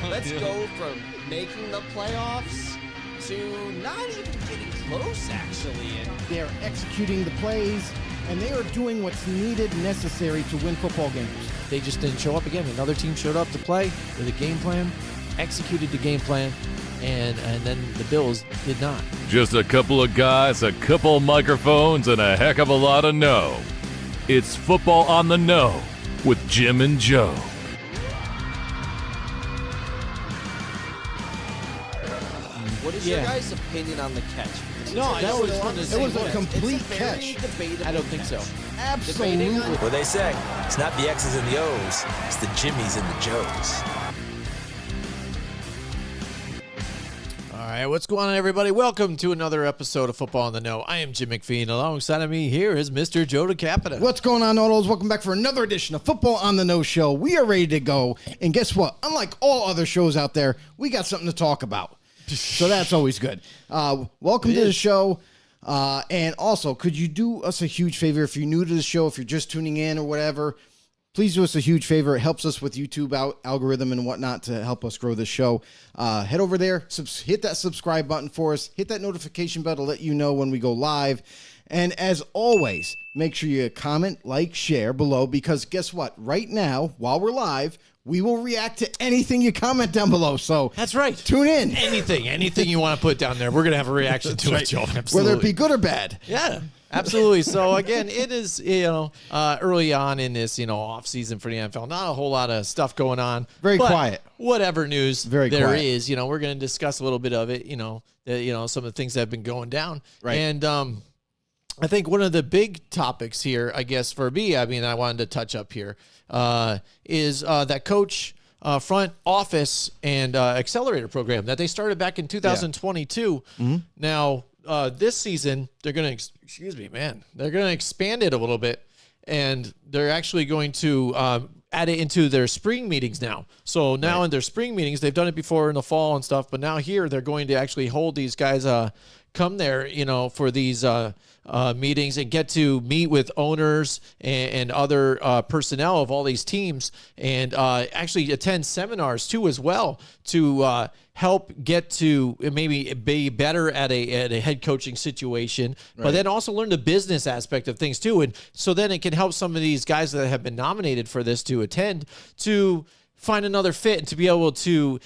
Let's go from making the playoffs to not even getting close, actually. And They're executing the plays, and they are doing what's needed, necessary to win football games. They just didn't show up again. Another team showed up to play with a game plan, executed the game plan, and then the Bills did not. Just a couple of guys, a couple of microphones, and a heck of a lot of no. It's Football on the No with Jim and Joe. what is your guys' opinion on the catch? Because No, it's I always along wanted the to same say it was a lines. complete It's a very catch. debatable I don't think so. catch. Absolutely. What they say, it's not the X's and the O's, it's the Jimmies and the Joes. All right, what's going on, everybody? Welcome to another episode of Football on the No. I am Jim McPhee, and alongside of me here is Mr. Joe DeCapita. What's going on, Autos? Welcome back for another edition of Football on the No Show. We are ready to go. And guess what? Unlike all other shows out there, we got something to talk about. So that's always good. Welcome to the show. And also, could you do us a huge favor if you're new to the show, if you're just tuning in or whatever? Please do us a huge favor. It helps us with YouTube algorithm and whatnot to help us grow the show. Head over there, hit that subscribe button for us. Hit that notification bell to let you know when we go live. And as always, make sure you comment, like, share below, because guess what? Right now, while we're live, we will react to anything you comment down below. So That's right. tune in. Anything you want to put down there, we're going to have a reaction to it, Joe. Absolutely. Whether it be good or bad. Yeah, absolutely. So again, it is early on in this off season for the NFL. Not a whole lot of stuff going on. Very but quiet. Whatever news Very there quiet. is, we're going to discuss a little bit of it. Some of the things that have been going down. Right. And I think one of the big topics here, I guess for me, I wanted to touch up here, is that coach. Front office and accelerator program that they started back in 2022. Mm-hmm. Now, this season, they're going to, they're going to expand it a little bit, and they're actually going to add it into their spring meetings now. So now in their spring meetings, they've done it before in the fall and stuff, but now here they're going to actually hold these guys come there, for these meetings and get to meet with owners and other personnel of all these teams, and actually attend seminars too as well to help get to maybe be better at a head coaching situation, but then also learn the business aspect of things too. And so then it can help some of these guys that have been nominated for this to attend to find another fit and to be able to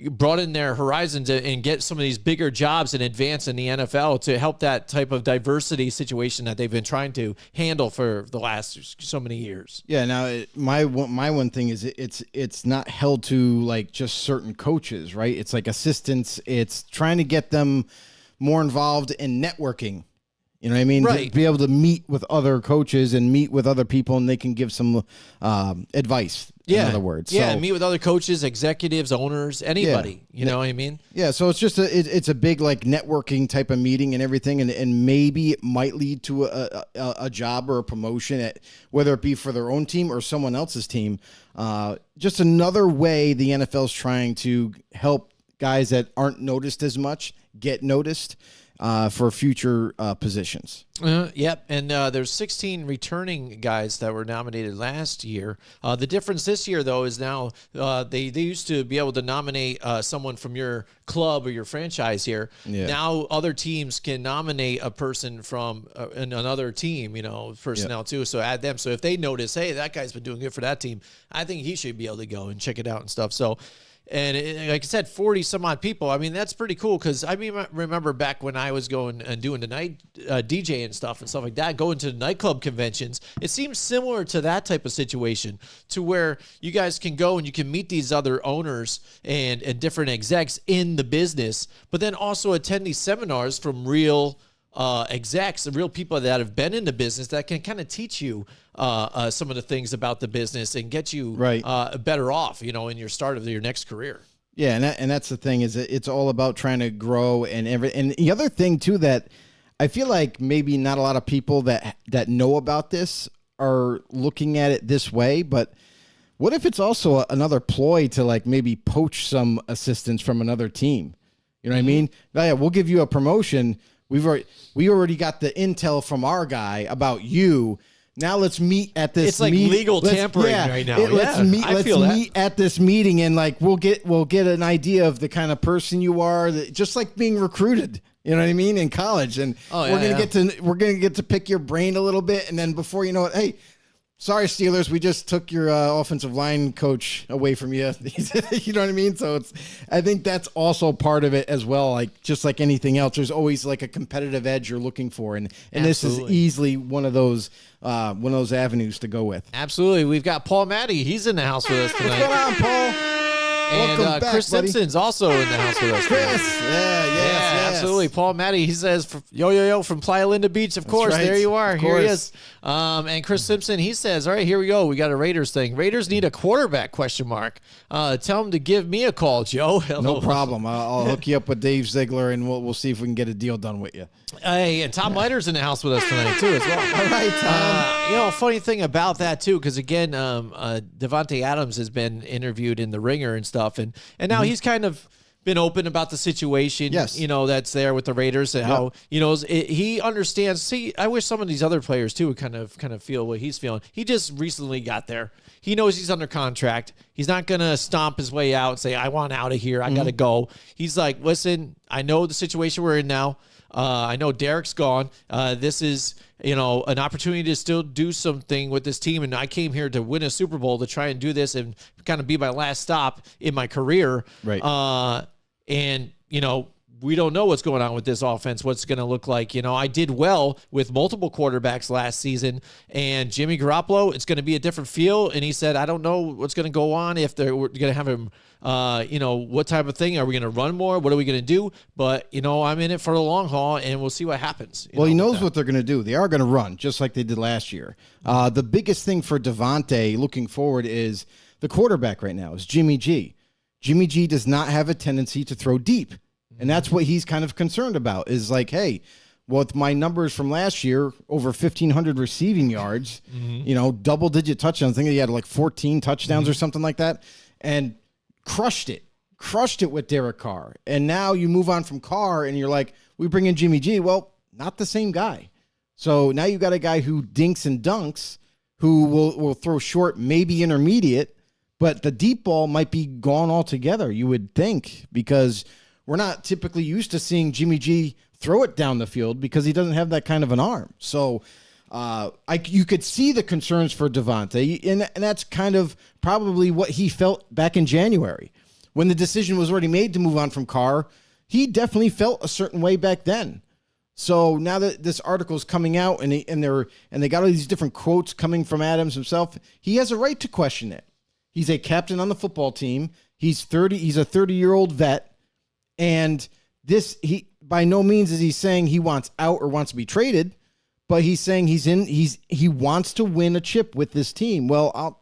broaden their horizons and get some of these bigger jobs and advance in the NFL to help that type of diversity situation that they've been trying to handle for the last so many years. Yeah. Now, my one thing is it's not held to like just certain coaches, right? It's like assistants. It's trying to get them more involved in networking. You know what I mean? Right. To be able to meet with other coaches and meet with other people, and they can give some advice. In other words, Yeah, So, meet with other coaches, executives, owners, anybody. You know what I mean? yeah. So it's just it's a big like networking type of meeting and everything, and maybe it might lead to a job or a promotion whether it be for their own team or someone else's team. Just another way the NFL is trying to help guys that aren't noticed as much get noticed for future positions. Yep, and there's 16 returning guys that were nominated last year. The difference this year, though, is now they used to be able to nominate someone from your club or your franchise here. Yeah. Now other teams can nominate a person from another team, personnel too, so add them. So if they notice, hey, that guy's been doing good for that team, I think he should be able to go and check it out and stuff. So, and like I said, 40 some odd people. I mean, that's pretty cool because I remember back when I was going and doing the night DJ and stuff like that, going to the nightclub conventions. It seems similar to that type of situation, to where you guys can go and you can meet these other owners and different execs in the business, but then also attend these seminars from real execs, the real people that have been in the business that can kind of teach you some of the things about the business and get you better off, in your start of your next career. Yeah, and that's the thing, is it's all about trying to grow and and the other thing too that I feel like maybe not a lot of people that know about this are looking at it this way, but what if it's also another ploy to like maybe poach some assistants from another team? You know what I mean? Yeah, we'll give you a promotion. We already got the intel from our guy about you. now let's meet at this. It's like legal tampering right now. Let's Yeah, meet. I Let's feel that. meet at this meeting, and like we'll get an idea of the kind of person you are. Just like being recruited. You know what I mean? In college, and we're gonna get to pick your brain a little bit, and then before you know it, hey. Sorry, Steelers. We just took your offensive line coach away from you. You know what I mean? So I think that's also part of it as well. Like just like anything else, there's always like a competitive edge you're looking for, and this is easily one of those avenues to go with. Absolutely. We've got Paul Matty. He's in the house with us tonight. What's going on, Paul? And Welcome back, Chris buddy. Simpson's also in the house with us. Chris, yes. Absolutely. Paul Matty, he says, yo, from Playa Linda Beach, of course. right. There you are. Of Here he course. is. And Chris Simpson, he says, all right, here we go. We got a Raiders thing. Raiders need a quarterback, ? Tell him to give me a call, Joe. No problem. I'll hook you up with Dave Ziegler, and we'll see if we can get a deal done with you. Hey, and Tom Leiter's in the house with us tonight, too, as well. All right, Tom. Funny thing about that, too, because, again, Devontae Adams has been interviewed in The Ringer and stuff, and now he's kind of been open about the situation, Yes. That's there with the Raiders and how, he understands. See, I wish some of these other players, too, would kind of feel what he's feeling. He just recently got there. He knows he's under contract. He's not going to stomp his way out and say, I want out of here. I got to go. He's like, listen, I know the situation we're in now. I know Derek's gone. This is, an opportunity to still do something with this team. And I came here to win a Super Bowl to try and do this and kind of be my last stop in my career. Right. And, we don't know what's going on with this offense, what's going to look like. I did well with multiple quarterbacks last season, and Jimmy Garoppolo, it's going to be a different feel. And he said, I don't know what's going to go on, if they're going to have him, what type of thing. Are we going to run more? What are we going to do? But, I'm in it for the long haul, and we'll see what happens. Well, he knows what they're going to do. They are going to run, just like they did last year. The biggest thing for Devontae looking forward is the quarterback right now is Jimmy G. Jimmy G does not have a tendency to throw deep. And that's what he's kind of concerned about is like, hey, with my numbers from last year, over 1,500 receiving yards, double-digit touchdowns. I think he had like 14 touchdowns or something like that, and crushed it with Derek Carr. And now you move on from Carr, and you're like, we bring in Jimmy G. Well, not the same guy. So now you got a guy who dinks and dunks, who will throw short, maybe intermediate, but the deep ball might be gone altogether, you would think, because we're not typically used to seeing Jimmy G throw it down the field because he doesn't have that kind of an arm. So you could see the concerns for Devontae, and that's kind of probably what he felt back in January. When the decision was already made to move on from Carr, he definitely felt a certain way back then. So now that this article is coming out and they got all these different quotes coming from Adams himself, he has a right to question it. He's a captain on the football team. He's a 30-year-old vet. And he by no means is he saying he wants out or wants to be traded, but he's saying he wants to win a chip with this team. Well,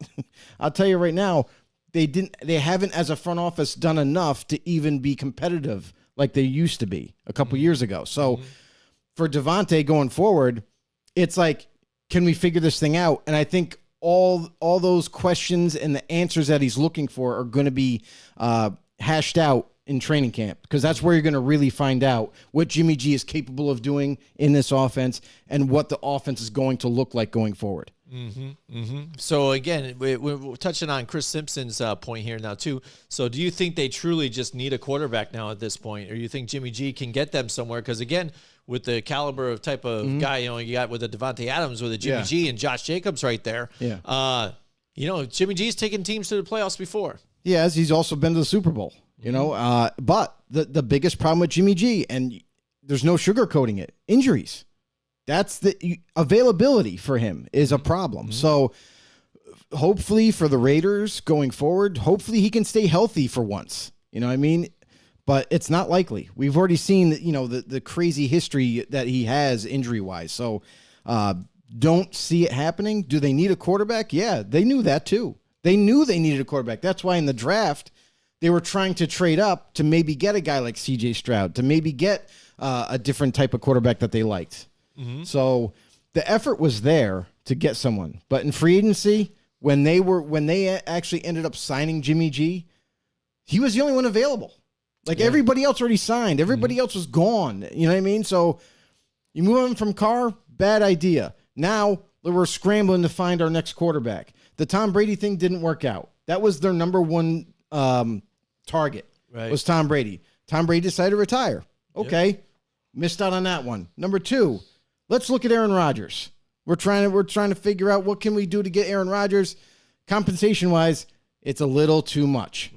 I'll tell you right now, they haven't as a front office done enough to even be competitive like they used to be a couple years ago. So for Devontae going forward, it's like, can we figure this thing out? And I think all those questions and the answers that he's looking for are going to be hashed out in training camp, because that's where you're going to really find out what Jimmy G is capable of doing in this offense and what the offense is going to look like going forward. So again, we're touching on Chris Simpson's point here now too. So do you think they truly just need a quarterback now at this point, or you think Jimmy G can get them somewhere? Because again, with the caliber of type of guy, you got with a Devontae Adams, with a Jimmy G and Josh Jacobs right there. Yeah. Jimmy G's taken teams to the playoffs before. Yes, he's also been to the Super Bowl. But the biggest problem with Jimmy G, and there's no sugarcoating it, injuries. That's the availability for him is a problem. So hopefully for the Raiders going forward, hopefully he can stay healthy for once. You know what I mean? But it's not likely. We've already seen the crazy history that he has injury wise. So don't see it happening. Do they need a quarterback? Yeah, they knew that too. They knew they needed a quarterback. That's why in the draft, they were trying to trade up to maybe get a guy like C.J. Stroud, to maybe get a different type of quarterback that they liked. So the effort was there to get someone. But in free agency, when they actually ended up signing Jimmy G, he was the only one available. Like everybody else already signed. Everybody else was gone. You know what I mean? So you move on from Carr, bad idea. Now we're scrambling to find our next quarterback. The Tom Brady thing didn't work out. That was their number one target, was Tom Brady. Tom Brady decided to retire. Okay, missed out on that one. Number 2, let's look at Aaron Rodgers. We're trying to figure out what can we do to get Aaron Rodgers. Compensation-wise, it's a little too much.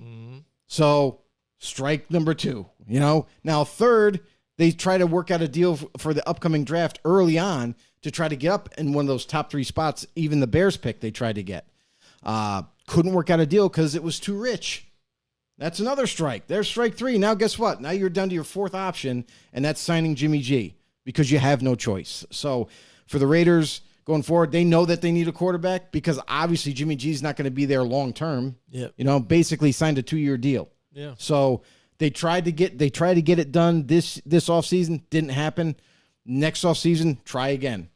So strike number 2. Now 3rd, they try to work out a deal for the upcoming draft early on to try to get up in one of those top 3 spots. Even the Bears pick they tried to get. Couldn't work out a deal because it was too rich. That's another strike. There's strike 3. Now guess what? Now you're down to your 4th option, and that's signing Jimmy G because you have no choice. So for the Raiders going forward, they know that they need a quarterback because obviously Jimmy G is not going to be there long term. Yep. Basically signed a 2-year deal. Yeah. So they tried to get it done this offseason. Didn't happen. Next offseason, try again.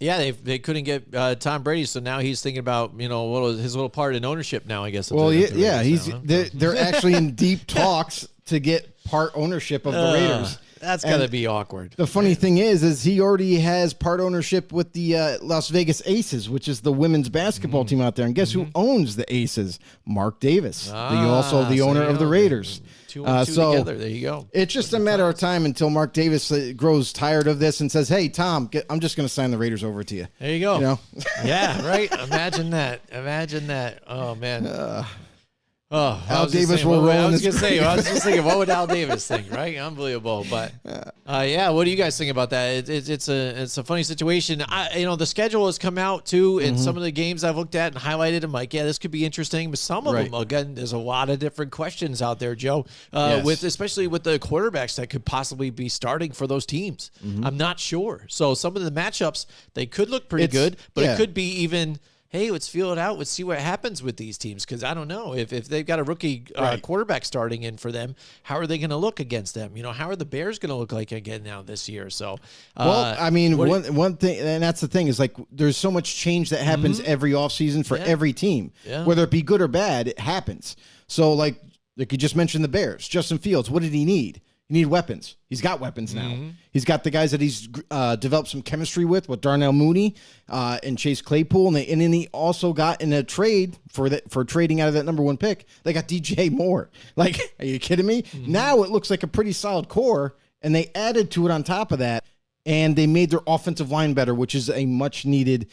Yeah, they couldn't get Tom Brady, so now he's thinking about what was his little part in ownership now, I guess. Well, they're actually in deep talks to get part ownership of the Raiders. That's gotta be awkward. The funny thing is he already has part ownership with the Las Vegas Aces, which is the women's basketball team out there. And guess who owns the Aces? Mark Davis, also the owner of the Raiders. Two and two together. There you go. It's just a matter of time until Mark Davis grows tired of this and says, "Hey, Tom, I'm just going to sign the Raiders over to you." There you go. Yeah, right. Imagine that. Oh man. Al Davis will roll. I was just thinking, what would Al Davis think, right? Unbelievable. But yeah, what do you guys think about that? It's a funny situation. The schedule has come out too, and some of the games I've looked at and highlighted, I'm like, yeah, this could be interesting. But some of them, again, there's a lot of different questions out there, Joe. Especially with the quarterbacks that could possibly be starting for those teams. I'm not sure. So some of the matchups, they could look pretty good, but it could be even, hey, let's feel it out. Let's see what happens with these teams, because I don't know if they've got a rookie quarterback starting in for them. How are they going to look against them? How are the Bears going to look like again now this year? So, one thing, and that's the thing, is like there's so much change that happens every offseason for every team, whether it be good or bad. It happens. So like you just mentioned the Bears, Justin Fields. What did he need? He needed weapons. He's got weapons now. He's got the guys that he's developed some chemistry with Darnell Mooney and Chase Claypool, and then he also got in a trade for trading out of that number 1 pick. They got DJ Moore. Like, are you kidding me? Now it looks like a pretty solid core, and they added to it on top of that, and they made their offensive line better, which is a much needed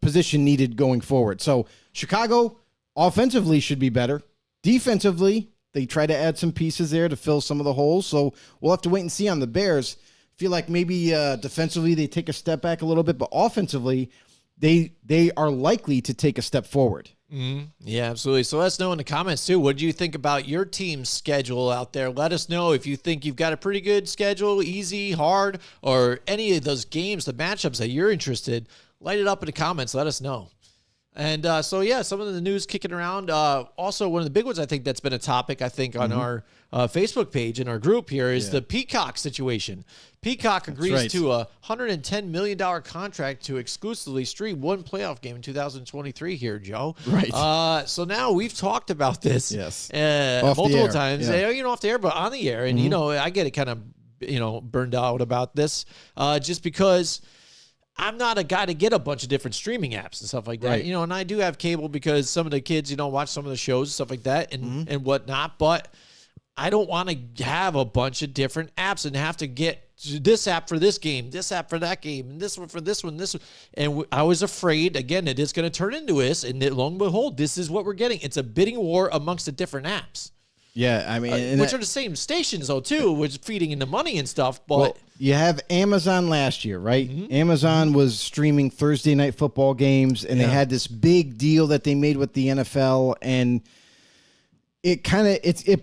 position needed going forward. So Chicago offensively should be better. Defensively, they try to add some pieces there to fill some of the holes. So we'll have to wait and see on the Bears. Feel like maybe defensively they take a step back a little bit, but offensively they are likely to take a step forward. Yeah, absolutely. So let us know in the comments too. What do you think about your team's schedule out there? Let us know if you think you've got a pretty good schedule, easy, hard, or any of those games, the matchups that you're interested. Light it up in the comments. Let us know. And some of the news kicking around. Also, one of the big ones I think that's been a topic, I think, on our Facebook page in our group here is the Peacock situation. Peacock agrees to a $110 million contract to exclusively stream one playoff game in 2023 here, Joe. Right. So now we've talked about this multiple times, off the air, but on the air. And, I get it kind of, burned out about this just because I'm not a guy to get a bunch of different streaming apps and stuff like that, and I do have cable because some of the kids, watch some of the shows and stuff like that and whatnot, but I don't want to have a bunch of different apps and have to get this app for this game, this app for that game, and this one for this one, And I was afraid, again, it is going to turn into this, and lo and behold, this is what we're getting. It's a bidding war amongst the different apps. Yeah, I mean, which are the same stations though too, which feeding into money and stuff. But you have Amazon last year, right? Amazon was streaming Thursday night football games, and they had this big deal that they made with the NFL, and it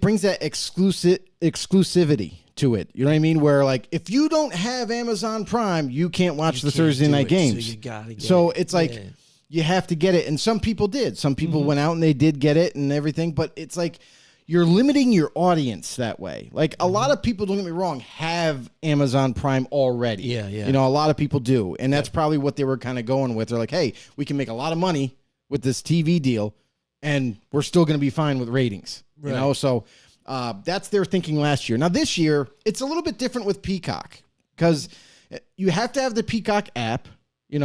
brings that exclusivity to it. You know what I mean? Where like if you don't have Amazon Prime, you can't watch the Thursday night games. So you gotta get it. It's like you have to get it, and some people did. Some people went out and they did get it and everything, but it's like you're limiting your audience that way. Like a lot of people, don't get me wrong, have Amazon Prime already. Yeah. A lot of people do. And that's probably what they were kind of going with. They're like, hey, we can make a lot of money with this TV deal and we're still going to be fine with ratings. So that's their thinking last year. Now this year, it's a little bit different with Peacock because You have to have the Peacock app, in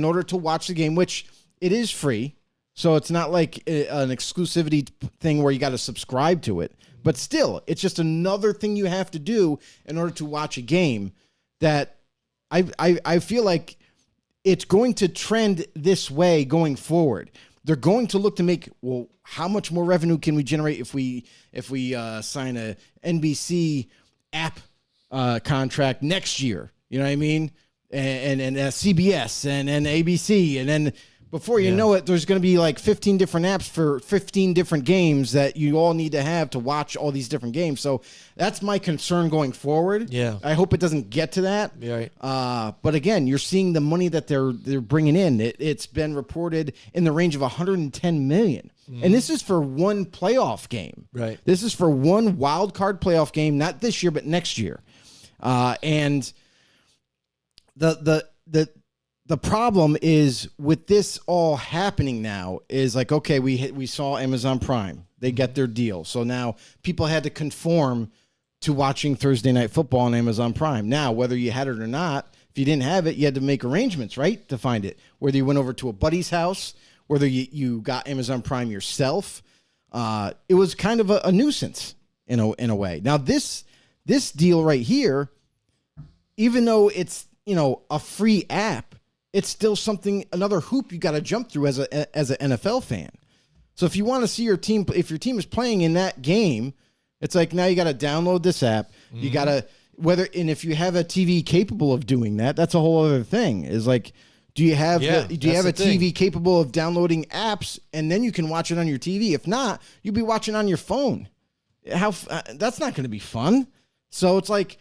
order to watch the game, which it is free. So it's not like an exclusivity thing where you got to subscribe to it. But still, it's just another thing you have to do in order to watch a game that I feel like it's going to trend this way going forward. They're going to look to make, well, how much more revenue can we generate if we sign a NBC app contract next year? You know what I mean? And CBS and ABC. And then before you know it, there's going to be like 15 different apps for 15 different games that you all need to have to watch all these different games. So that's my concern going forward. Yeah. I hope it doesn't get to that. Yeah, right. But again, you're seeing the money that they're bringing in. It's been reported in the range of 110 million. And this is for one playoff game. Right. This is for one wild card playoff game, not this year, but next year. And the problem is with this all happening now is like, okay, we saw Amazon Prime. They get their deal. So now people had to conform to watching Thursday Night Football on Amazon Prime. Now, whether you had it or not, if you didn't have it, you had to make arrangements, right, to find it. Whether you went over to a buddy's house, whether you got Amazon Prime yourself, it was kind of a nuisance in a way. Now, this deal right here, even though it's, a free app, it's still another hoop you got to jump through as an NFL fan. So if you want to see your team, if your team is playing in that game, it's like now you got to download this app. You got to if you have a TV capable of doing that, that's a whole other thing. Is like, do you have a TV capable of downloading apps and then you can watch it on your TV? If not, you'll be watching on your phone. That's not going to be fun. So it's like,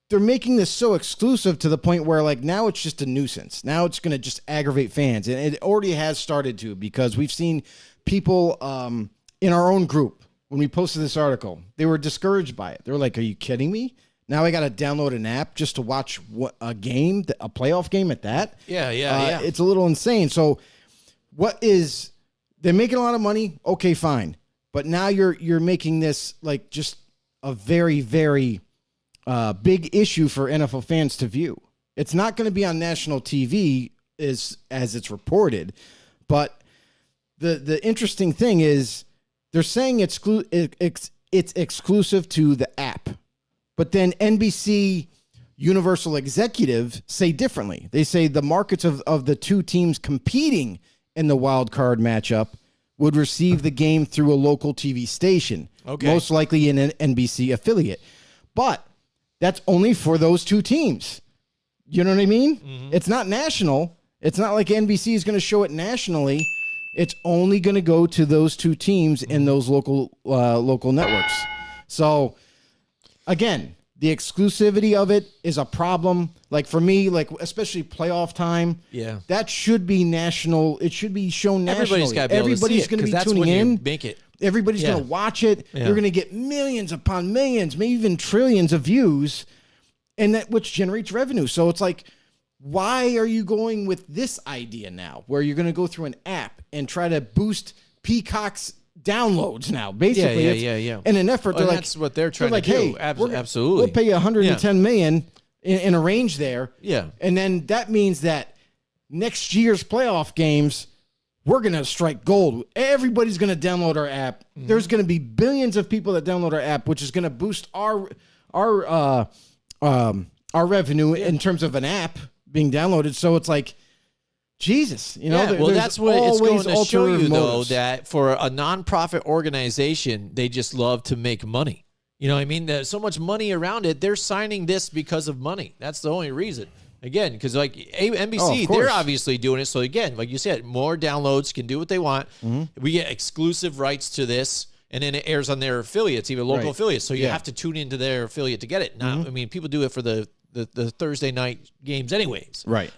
they're making this so exclusive to the point where, like, now it's just a nuisance. Now it's going to just aggravate fans. And it already has started to, because we've seen people in our own group, when we posted this article, they were discouraged by it. They were like, are you kidding me? Now I got to download an app just to watch a game, a playoff game at that? Yeah. It's a little insane. So they're making a lot of money. Okay, fine. But now you're making this like just a very, very big issue for NFL fans to view. It's not going to be on national TV as it's reported, but the interesting thing is they're saying it's exclusive to the app, but then NBC Universal executives say differently. They say the markets of the two teams competing in the wild card matchup would receive the game through a local TV station, most likely in an NBC affiliate, but that's only for those two teams. You know what I mean? Mm-hmm. It's not national. It's not like NBC is going to show it nationally. It's only going to go to those two teams in those local networks. So, again, the exclusivity of it is a problem. Like for me, like especially playoff time, that should be national. It should be shown nationally. Everybody's going to be tuning in. Make it. Everybody's going to watch it. Yeah. You're going to get millions upon millions, maybe even trillions of views, and which generates revenue. So it's like, why are you going with this idea now, where you're going to go through an app and try to boost Peacock's downloads now? Basically, yeah. In an effort, that's what they're trying to do. Hey, absolutely, we'll pay you 110 million in a range there. Yeah, and then that means that next year's playoff games, we're going to strike gold. Everybody's going to download our app. Mm-hmm. There's going to be billions of people that download our app, which is going to boost our revenue in terms of an app being downloaded. So it's like, Jesus, that's what it's going to show you, motives. though, that for a nonprofit organization, they just love to make money. You know what I mean? There's so much money around it. They're signing this because of money. That's the only reason. Again, because like NBC, they're obviously doing it. So again, like you said, more downloads, can do what they want. Mm-hmm. We get exclusive rights to this, and then it airs on their affiliates, even local affiliates. So you have to tune into their affiliate to get it. Now, I mean, people do it for the Thursday night games anyways. Right.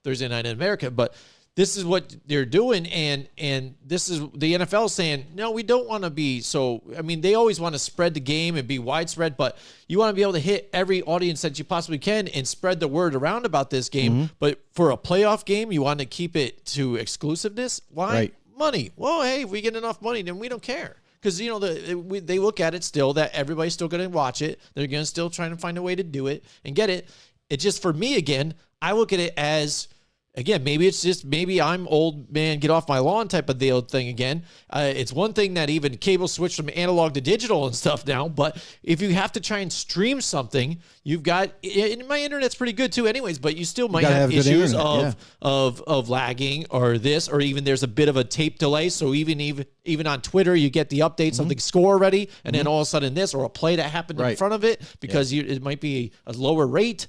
Thursday night in America. But this is what they're doing, and this is the NFL saying, no, we don't want to be so. I mean, they always want to spread the game and be widespread, but you want to be able to hit every audience that you possibly can and spread the word around about this game. Mm-hmm. But for a playoff game, you want to keep it to exclusiveness. Why? Right. Money. Well, hey, if we get enough money, then we don't care. Because, they look at it still that everybody's still going to watch it. They're going to still try to find a way to do it and get it. It just, for me, again, I look at it as, again, maybe I'm old man, get off my lawn type of deal thing again. It's one thing that even cable switched from analog to digital and stuff now, but if you have to try and stream something, you've got, and my internet's pretty good too anyways, but you still might have good issues internet, of lagging or this, or even there's a bit of a tape delay. So even on Twitter, you get the updates of the score already, and then all of a sudden this, or a play that happened in front of it because it might be a lower rate.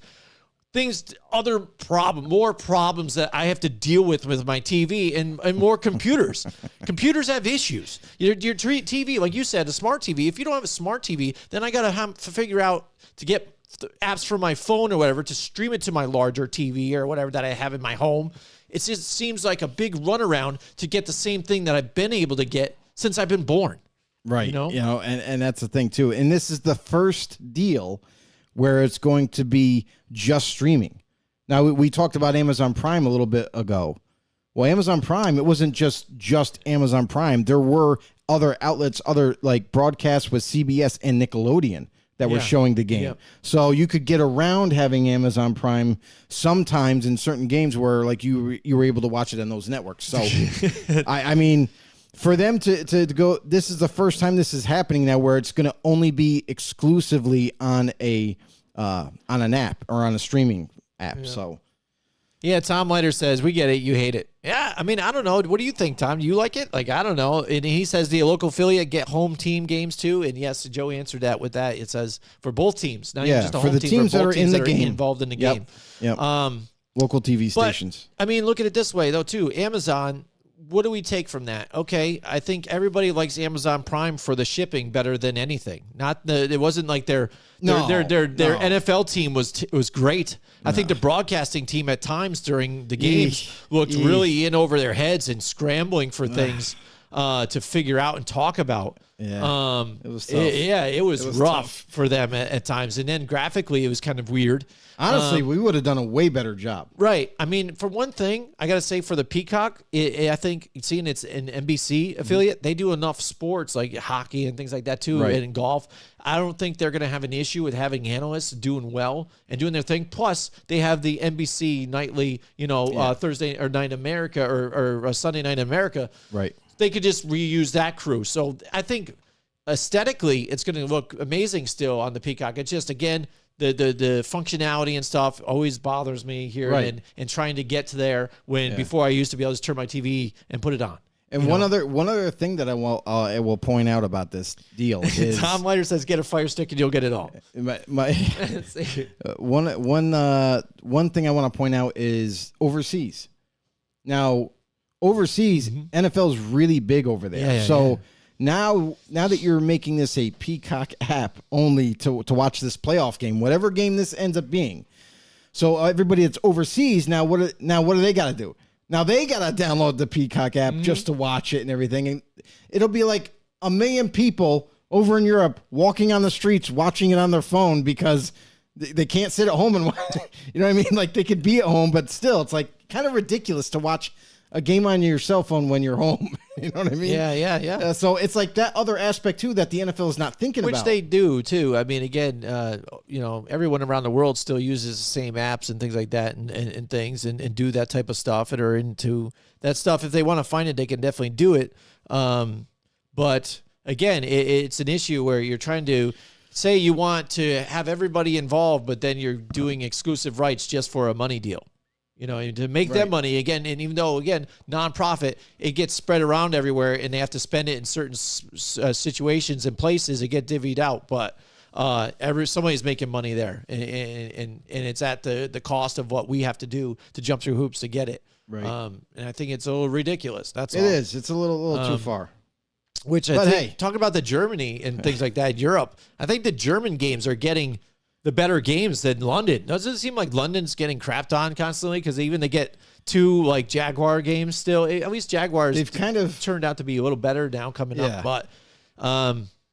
More problems that I have to deal with my TV and more computers. Computers have issues. Your TV, like you said, a smart TV. If you don't have a smart TV, then I got to have to figure out to get apps from my phone or whatever to stream it to my larger TV or whatever that I have in my home. It just seems like a big runaround to get the same thing that I've been able to get since I've been born. Right. You know, and that's the thing too. And this is the first deal where it's going to be just streaming. Now, we talked about Amazon Prime a little bit ago. Well, Amazon Prime, it wasn't just Amazon Prime. There were other outlets, other like broadcasts with CBS and Nickelodeon that were showing the game. Yep. So you could get around having Amazon Prime sometimes in certain games where like you were able to watch it on those networks. So, I mean, for them to go, this is the first time this is happening now where it's going to only be exclusively on an app or on a streaming app. Yeah. So, yeah, Tom Leiter says, we get it, you hate it. Yeah, I mean, I don't know. What do you think, Tom? Do you like it? Like, I don't know. And he says the local affiliate get home team games too. And yes, Joe answered that with that. It says for both teams, not even just a home team, teams for both that are in the game, involved in the game. Yep. Local TV stations. I mean, look at it this way though too. Amazon, what do we take from that? Okay, I think everybody likes Amazon Prime for the shipping better than anything. It wasn't like their NFL team was great. I think the broadcasting team at times during the games looked really in over their heads and scrambling for things to figure out and talk about. Yeah, it was tough. It was rough for them at times. And then graphically, it was kind of weird. Honestly, we would have done a way better job. Right. I mean, for one thing, I got to say for the Peacock, I think seeing it's an NBC affiliate, they do enough sports like hockey and things like that too, and golf. I don't think they're going to have an issue with having analysts doing well and doing their thing. Plus, they have the NBC nightly, Thursday or Night America or Sunday Night America. Right. They could just reuse that crew. So I think aesthetically, it's going to look amazing still on the Peacock. It's just, again, the functionality and stuff always bothers me here and trying to get to there when before I used to be able to just turn my TV and put it on. And one other thing that I will point out about this deal is Tom Leiter says get a Fire Stick and you'll get it all. One thing I want to point out is overseas. Now, overseas, NFL is really big over there. Now that you're making this a Peacock app only to watch this playoff game, whatever game this ends up being. So everybody that's overseas, now what do they got to do? Now they got to download the Peacock app just to watch it and everything. And it'll be like 1 million people over in Europe walking on the streets, watching it on their phone because they can't sit at home and watch it. You know what I mean? Like they could be at home, but still it's like kind of ridiculous to watch a game on your cell phone when you're home. You know what I mean? Yeah. So it's like that other aspect too that the NFL is not thinking about. Which they do too. I mean, again, everyone around the world still uses the same apps and things like that and things and do that type of stuff and are into that stuff. If they want to find it, they can definitely do it. But again, it's an issue where you're trying to say you want to have everybody involved, but then you're doing exclusive rights just for a money deal. To make them money again, and even though again nonprofit, it gets spread around everywhere, and they have to spend it in certain situations and places. It get divvied out, but somebody's making money there, and it's at the cost of what we have to do to jump through hoops to get it. Right. And I think it's a little ridiculous. That's all. It is. It's a little too far. Which I think, talking about the Germany and things like that, Europe, I think the German games are getting the better games than London. Doesn't it seem like London's getting crapped on constantly? Because they get 2 like Jaguar games still. At least Jaguars they've kind of turned out to be a little better now coming up. But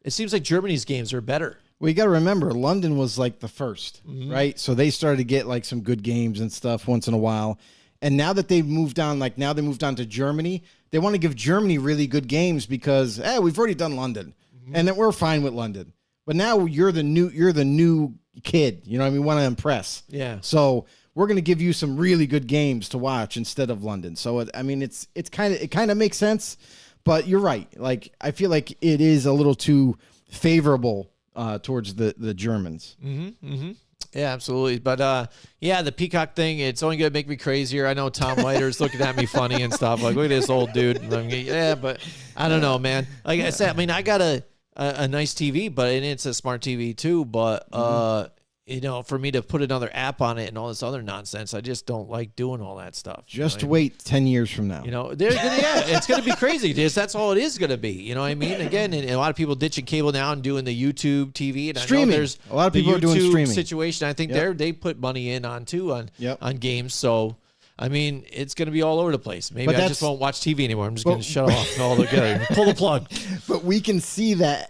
it seems like Germany's games are better. Well, you got to remember, London was like the first, right? So they started to get like some good games and stuff once in a while. And now that they've moved on, to Germany, they want to give Germany really good games because, we've already done London. And then we're fine with London. But now you're the new kid. You know what I mean? Want to impress. Yeah. So we're going to give you some really good games to watch instead of London. So it kind of makes sense, but you're right. Like I feel like it is a little too favorable towards the Germans. Yeah, absolutely. But the Peacock thing, it's only gonna make me crazier. I know Tom Leiter's looking at me funny and stuff. Like, look at this old dude. But I don't know, man. Like I said, I mean, I got a nice TV, and it's a smart TV too. But for me to put another app on it and all this other nonsense, I just don't like doing all that stuff. Just wait 10 years from now. It's going to be crazy. That's all it is going to be. You know what I mean? Again, and a lot of people ditching cable now and doing the YouTube TV. And streaming. I know there's a lot of people the are doing YouTube streaming situation. I think they put money in on games. So, I mean, it's going to be all over the place. Maybe I just won't watch TV anymore. I'm just going to shut off altogether. Pull the plug. But we can see that,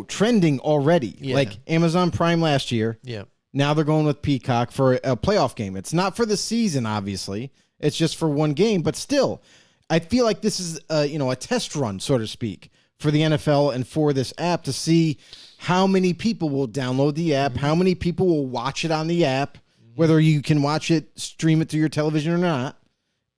trending already. Yeah. Like Amazon Prime last year. Yeah. Now they're going with Peacock for a playoff game. It's not for the season, obviously. It's just for one game. But still, I feel like this is, a test run, so to speak, for the NFL and for this app to see how many people will download the app, how many people will watch it on the app, whether you can watch it, stream it through your television or not,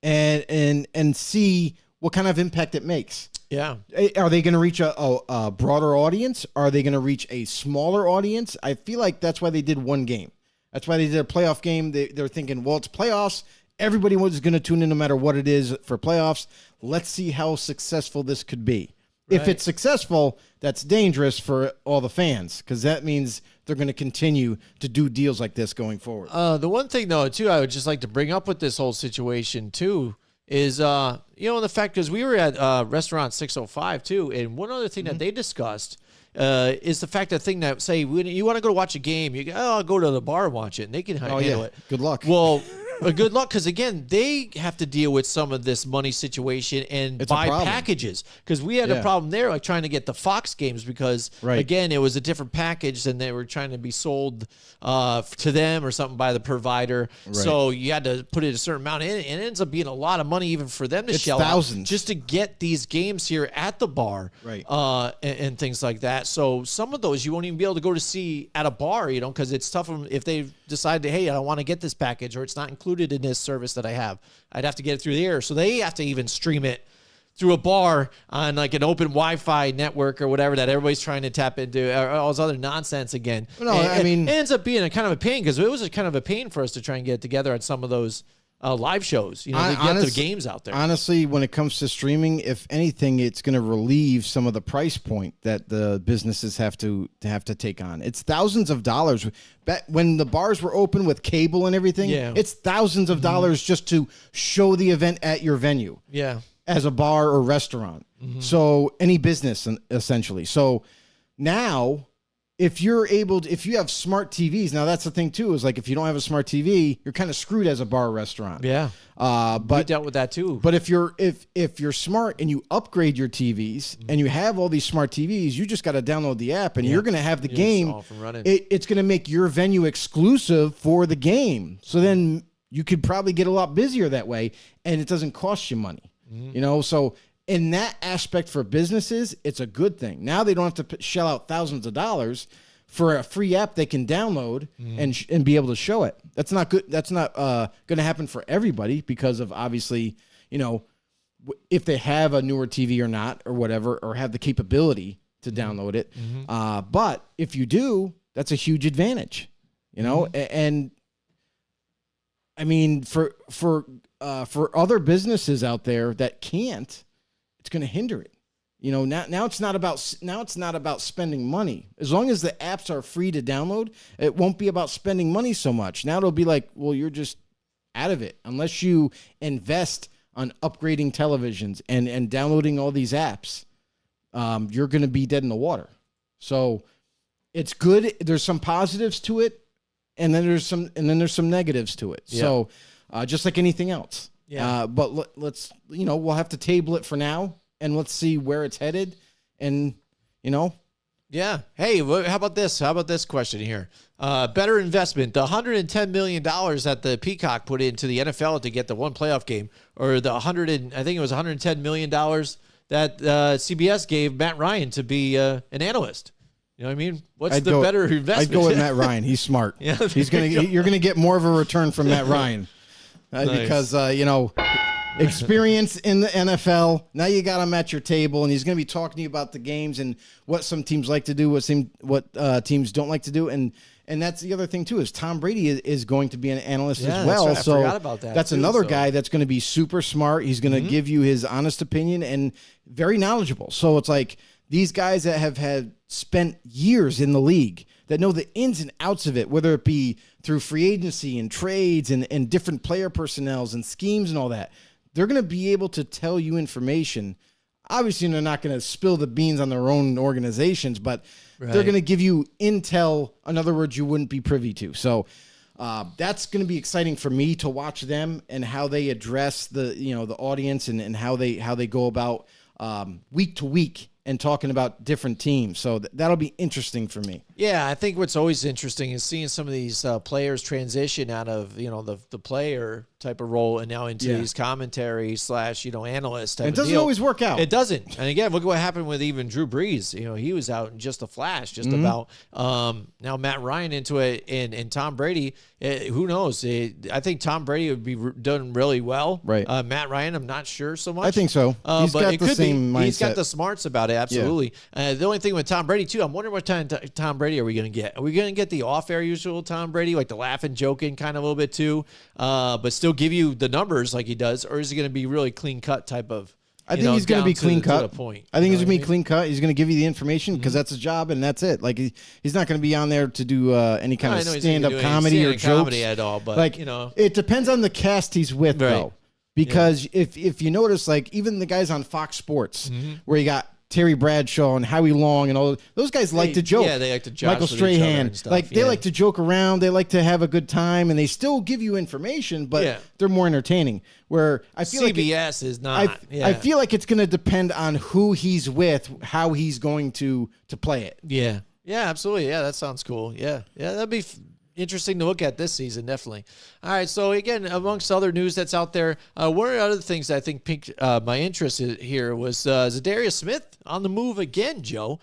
and see what kind of impact it makes. Yeah. Are they going to reach a broader audience? Are they going to reach a smaller audience? I feel like that's why they did one game. That's why they did a playoff game. They're thinking, well, it's playoffs. Everybody was going to tune in no matter what it is for playoffs. Let's see how successful this could be. Right. If it's successful, that's dangerous for all the fans because that means they're going to continue to do deals like this going forward. The one thing, though, too, I would just like to bring up with this whole situation, too, is, the fact, because we were at Restaurant 605, too, and one other thing that they discussed is the fact that say, when you want to go watch a game, I'll go to the bar and watch it, and they can handle it. Good luck. Well, good luck, because, again, they have to deal with some of this money situation and buy packages, because we had a problem there, like trying to get the Fox games, because, again, it was a different package than they were trying to be sold to them or something by the provider. Right. So you had to put in a certain amount in, and it ends up being a lot of money even for them to shell out just to get these games here at the bar, and things like that. So some of those you won't even be able to go to see at a bar, because it's tough if they decide to, hey, I don't want to get this package, or it's not included in this service that I have. I'd have to get it through the air. So they have to even stream it through a bar on like an open Wi-Fi network or whatever that everybody's trying to tap into, or all this other nonsense again. No, it ends up being a kind of a pain, because it was a kind of a pain for us to try and get together on some of those live shows, to get the games out there. Honestly, when it comes to streaming, if anything, it's going to relieve some of the price point that the businesses have to take on. It's thousands of dollars. Back when the bars were open with cable and everything, it's thousands of dollars just to show the event at your venue. Yeah. As a bar or restaurant. So any business, essentially. So now, if you have smart TVs, now that's the thing too, is like if you don't have a smart TV, you're kind of screwed as a bar or restaurant. Yeah. But we dealt with that too. But if you're smart and you upgrade your TVs and you have all these smart TVs, you just got to download the app and you're going to have the game. It's going to make your venue exclusive for the game. So then you could probably get a lot busier that way, and it doesn't cost you money. So in that aspect for businesses, it's a good thing. Now they don't have to shell out thousands of dollars for a free app they can download and be able to show it. That's not good. That's not going to happen for everybody, because of obviously, if they have a newer TV or not, or whatever, or have the capability to download it. But if you do, that's a huge advantage, and I mean, for other businesses out there that can't, it's going to hinder it. Now it's not about spending money. As long as the apps are free to download, it won't be about spending money so much. Now it'll be like, well, you're just out of it unless you invest on upgrading televisions and downloading all these apps. You're going to be dead in the water. So it's good. There's some positives to it, and then there's some negatives to it. Yeah. So just like anything else. Yeah. But let's we'll have to table it for now, and let's see where it's headed. And Yeah. Hey, how about this? How about this question here? Better investment: the $110 million that the Peacock put into the NFL to get the one playoff game, or the $110 million that CBS gave Matt Ryan to be an analyst. You know what I mean? What's I'd the go- better investment? I'd go with Matt Ryan. He's smart. Yeah, He's there you go. you're gonna get more of a return from Matt Ryan Nice. because experience in the NFL. Now you got him at your table, and he's gonna be talking to you about the games and what some teams like to do, what teams don't like to do, and that's the other thing too is Tom Brady is going to be an analyst Yeah, as well. that's right. I So forgot about that, that's too, another so. guy that's going to be super smart. He's going to give you his honest opinion and very knowledgeable. So it's like these guys that have spent years in the league that know the ins and outs of it, whether it be through free agency and trades and different player personnels and schemes and all that. They're going to be able to tell you information. Obviously, they're not going to spill the beans on their own organizations, but they're going to give you intel, in other words, you wouldn't be privy to. So that's going to be exciting for me to watch them and how they address the audience and how they go about week to week and talking about different teams. So that'll be interesting for me. Yeah, I think what's always interesting is seeing some of these players transition out of the player type of role and now into these commentary / analyst type. It of doesn't deal. always work out. It doesn't. And again, look what happened with even Drew Brees. He was out in just a flash, just about. Now Matt Ryan into it and Tom Brady. Who knows? I think Tom Brady would be done really well. Right. Matt Ryan, I'm not sure so much. I think so. He's but got it the could same be. He's got mindset. the smarts about it. Absolutely. The only thing with Tom Brady too, I'm wondering what time Tom Brady are we going to get? Are we going to get the off-air usual Tom Brady, like the laughing, joking kind of a little bit too, but still give you the numbers like he does, or is he going to be really clean cut type of? I think he's going to be clean cut. To the point. I think he's going to be You know what clean cut. He's going to give you the information because that's his job and that's it. Like he's not going to be on there to do any kind I of know he's not stand-up gonna do any comedy or stand-up jokes. comedy at all, but, like it depends on the cast he's with Right. though. Because if you notice, like even the guys on Fox Sports, where you got Terry Bradshaw and Howie Long and all those guys like to joke. Yeah, they like to joke Michael with each other Strahan, and stuff, like they like to joke around. They like to have a good time, and they still give you information, but they're more entertaining. Where I feel CBS is not. I feel like it's going to depend on who he's with, how he's going to play it. Yeah. Yeah, absolutely. Yeah, that sounds cool. Yeah. That'd be interesting to look at this season, definitely. All right, so again, amongst other news that's out there, one of the other things that I think piqued my interest here was Zadarius Smith on the move again, Joe.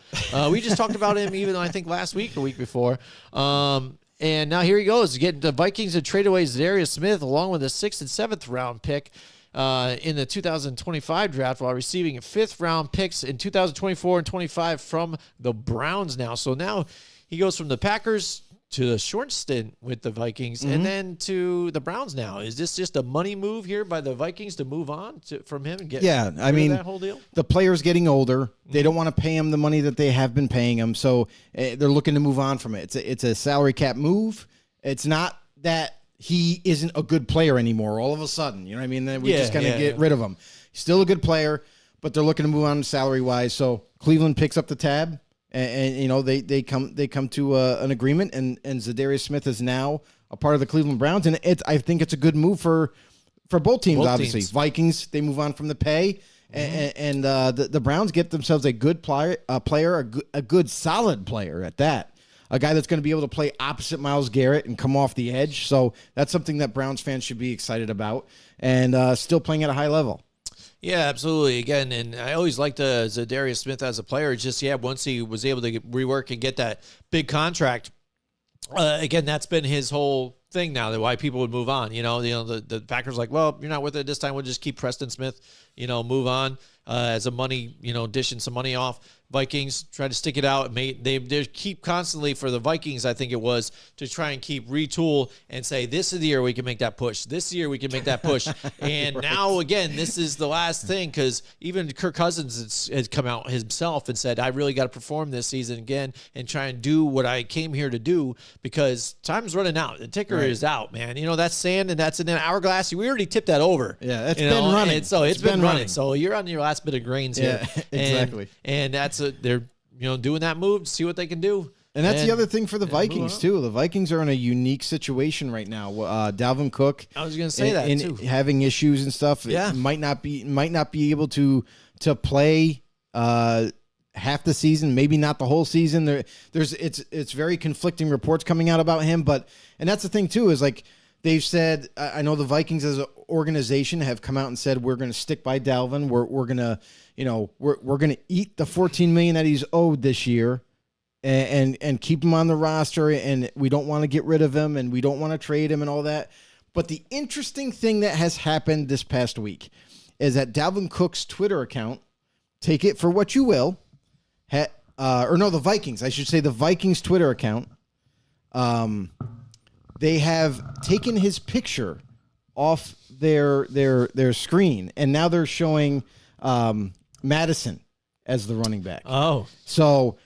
We just talked about him even, I think, last week or week before. And now here he goes, getting the Vikings to trade away Zadarius Smith along with a 6th and 7th round pick in the 2025 draft while receiving 5th round picks in 2024 and 25 from the Browns now. So now he goes from the Packers to a short stint with the Vikings and then to the Browns now. Is this just a money move here by the Vikings to move on from him and get rid of that whole deal? The player's getting older. They don't want to pay him the money that they have been paying him, so they're looking to move on from it. It's a salary cap move. It's not that he isn't a good player anymore all of a sudden. You know what I mean? Then we just kind of get rid of him. He's still a good player, but they're looking to move on salary-wise. So Cleveland picks up the tab. And they come to an agreement, and Zadarius Smith is now a part of the Cleveland Browns, and I think it's a good move for both teams. Obviously, Vikings, they move on from the pay, and the Browns get themselves a good player, a good solid player at that, a guy that's going to be able to play opposite Myles Garrett and come off the edge. So that's something that Browns fans should be excited about, and still playing at a high level. Yeah, absolutely. Again, and I always liked Zadarius Smith as a player. It's just, once he was able to rework and get that big contract, again, that's been his whole thing now, that why people would move on. The Packers like, well, you're not with it this time. We'll just keep Preston Smith, move on as a money, dishing some money off. Vikings try to stick it out. They keep constantly for the Vikings, I think it was, to try and keep retool and say, this is the year we can make that push. This year we can make that push. And now, again, this is the last thing, because even Kirk Cousins has come out himself and said, I really got to perform this season again and try and do what I came here to do, because time's running out. The ticker is out, man. That's sand and that's in an hourglass. We already tipped that over. Yeah, it's been running. And so it's been running. So you're on your last bit of grains here. Exactly. And that's they're doing that move to see what they can do. And that's the other thing for the Vikings too. The Vikings are in a unique situation right now. Dalvin Cook, I was going to say that too, having issues and stuff. Yeah, might not be able to play half the season, maybe not the whole season. It's very conflicting reports coming out about him. And that's the thing too, is like they've said. I know the Vikings as an organization have come out and said we're going to stick by Dalvin. We're going to we're going to eat the $14 million that he's owed this year. and keep him on the roster, and we don't want to get rid of him, and we don't want to trade him and all that. But the interesting thing that has happened this past week is that Dalvin Cook's Twitter account, take it for what you will, the Vikings, I should say the Vikings Twitter account, they have taken his picture off their screen, and now they're showing Madison as the running back. Oh. So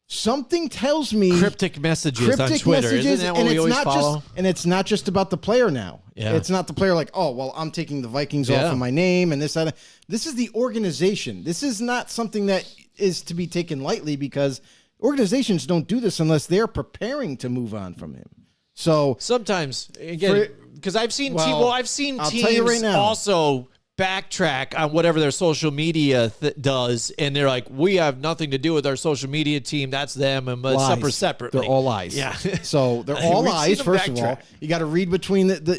something tells me Cryptic messages on Twitter. Isn't that what we always follow? And it's not just about the player now. Yeah. It's not the player like, oh, well, I'm taking the Vikings off of my name and this, that. This is the organization. This is not something that is to be taken lightly, because organizations don't do this unless they're preparing to move on from him. So sometimes, again, because I've seen I've seen I'll tell you teams right now, also backtrack on whatever their social media does, and they're like, we have nothing to do with our social media team. That's them, and lies. separately. They're all lies. Yeah. So they're all We've lies. seen them First of all, backtrack. you got to read between the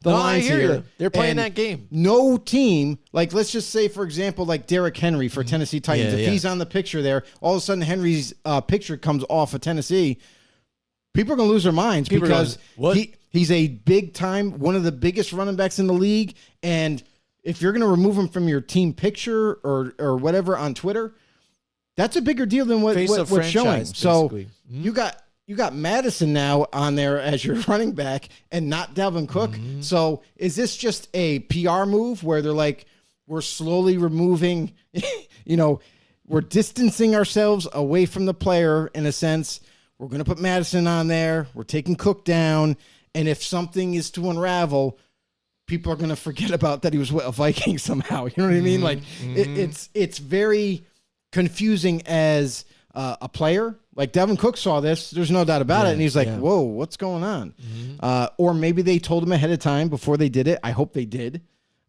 No, lines I hear here. you. They're playing And that game. No team, like let's just say, for example, like Derrick Henry for Tennessee Titans. Yeah, if he's on the picture there, all of a sudden Henry's picture comes off of Tennessee. People are going to lose their minds People are because going, what? he's a big time, one of the biggest running backs in the league, and if you're going to remove him from your team picture or whatever on Twitter, that's a bigger deal than what's showing. So you got Madison now on there as your running back and not Dalvin Cook. So is this just a PR move where they're like, we're slowly removing, we're distancing ourselves away from the player in a sense. We're going to put Madison on there. We're taking Cook down. And if something is to unravel, people are going to forget about that he was with a Viking somehow. You know what I mean? Like it's very confusing as a player. Like Dalvin Cook saw this, there's no doubt about it. And he's like, whoa, what's going on? Or maybe they told him ahead of time before they did it. I hope they did.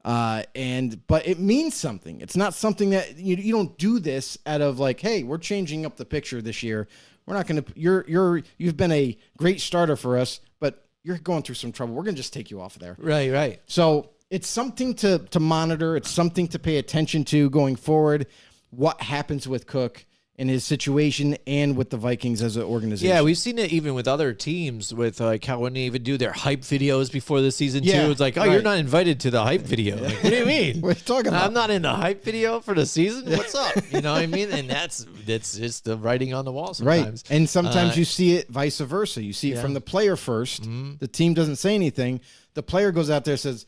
But it means something. It's not something that you don't do this out of like, hey, we're changing up the picture this year. We're not going to, you've been a great starter for us, but you're going through some trouble. We're going to just take you off of there. Right. So it's something to monitor. It's something to pay attention to going forward. What happens with Cook in his situation and with the Vikings as an organization. Yeah, we've seen it even with other teams with like how when they even do their hype videos before the season too. It's like, you're not invited to the hype video. Like, what do you mean? What are you talking about? I'm not in the hype video for the season. What's up? You know what I mean? And that's just the writing on the wall sometimes. Right. And sometimes you see it vice versa. You see it from the player first. The team doesn't say anything. The player goes out there and says,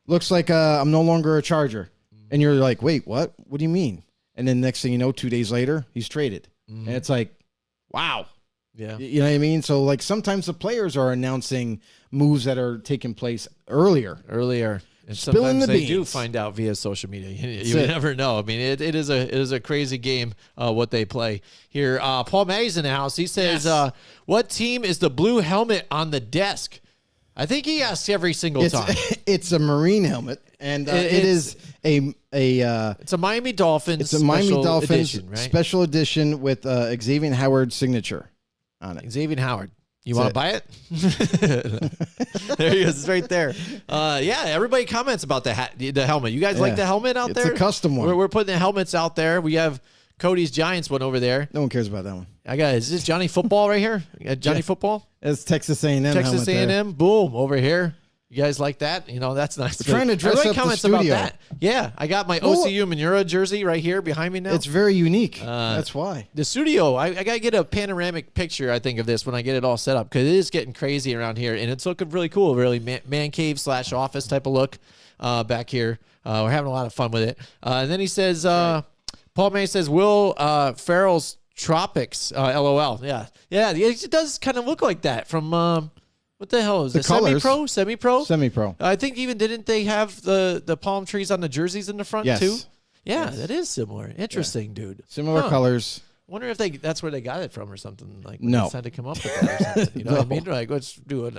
looks like I'm no longer a Charger. And you're like, wait, what? What do you mean? And then next thing you know, 2 days later, he's traded. And it's like, wow. Yeah. You know what I mean? So, like, sometimes the players are announcing moves that are taking place earlier. And Spilling sometimes the they do beans. find out via social media. You never know. I mean, it is a crazy game what they play here. Paul May's in the house. He says, "What team is the blue helmet on the desk?" I think he asks every single time. It's a Marine helmet, and it's a Miami Dolphins. It's a Miami Dolphins edition, right? special edition with Xavier Howard's signature on it. Xavier Howard. You want to buy it? There he is, it's right there. Everybody comments about the helmet. You guys like the helmet out there? It's a custom one. We're putting the helmets out there. We have Cody's Giants one over there. No one cares about that one. Is this Johnny Football right here? Johnny Football? It's Texas A&M. Texas helmet there. A&M. Boom, over here. You guys like that? You know, that's nice. We're trying to dress Everybody up the comments studio. about that. Yeah, I got my OCU Manura jersey right here behind me now. It's very unique. That's why. The studio, I got to get a panoramic picture, I think, of this when I get it all set up, because it is getting crazy around here, and it's looking really cool, really man cave / office type of look back here. We're having a lot of fun with it. And then he says, Paul May says, Will Ferrell's Tropics, LOL. Yeah, it does kind of look like that from... what the hell is the it? colors. Semi-pro? Semi-pro. I think didn't they have the palm trees on the jerseys in the front too? Yeah, that is similar. Interesting, dude. Similar colors. Wonder if that's where they got it from or something. Like, No. they decided to come up with that or something. You know what I mean? Like, let's do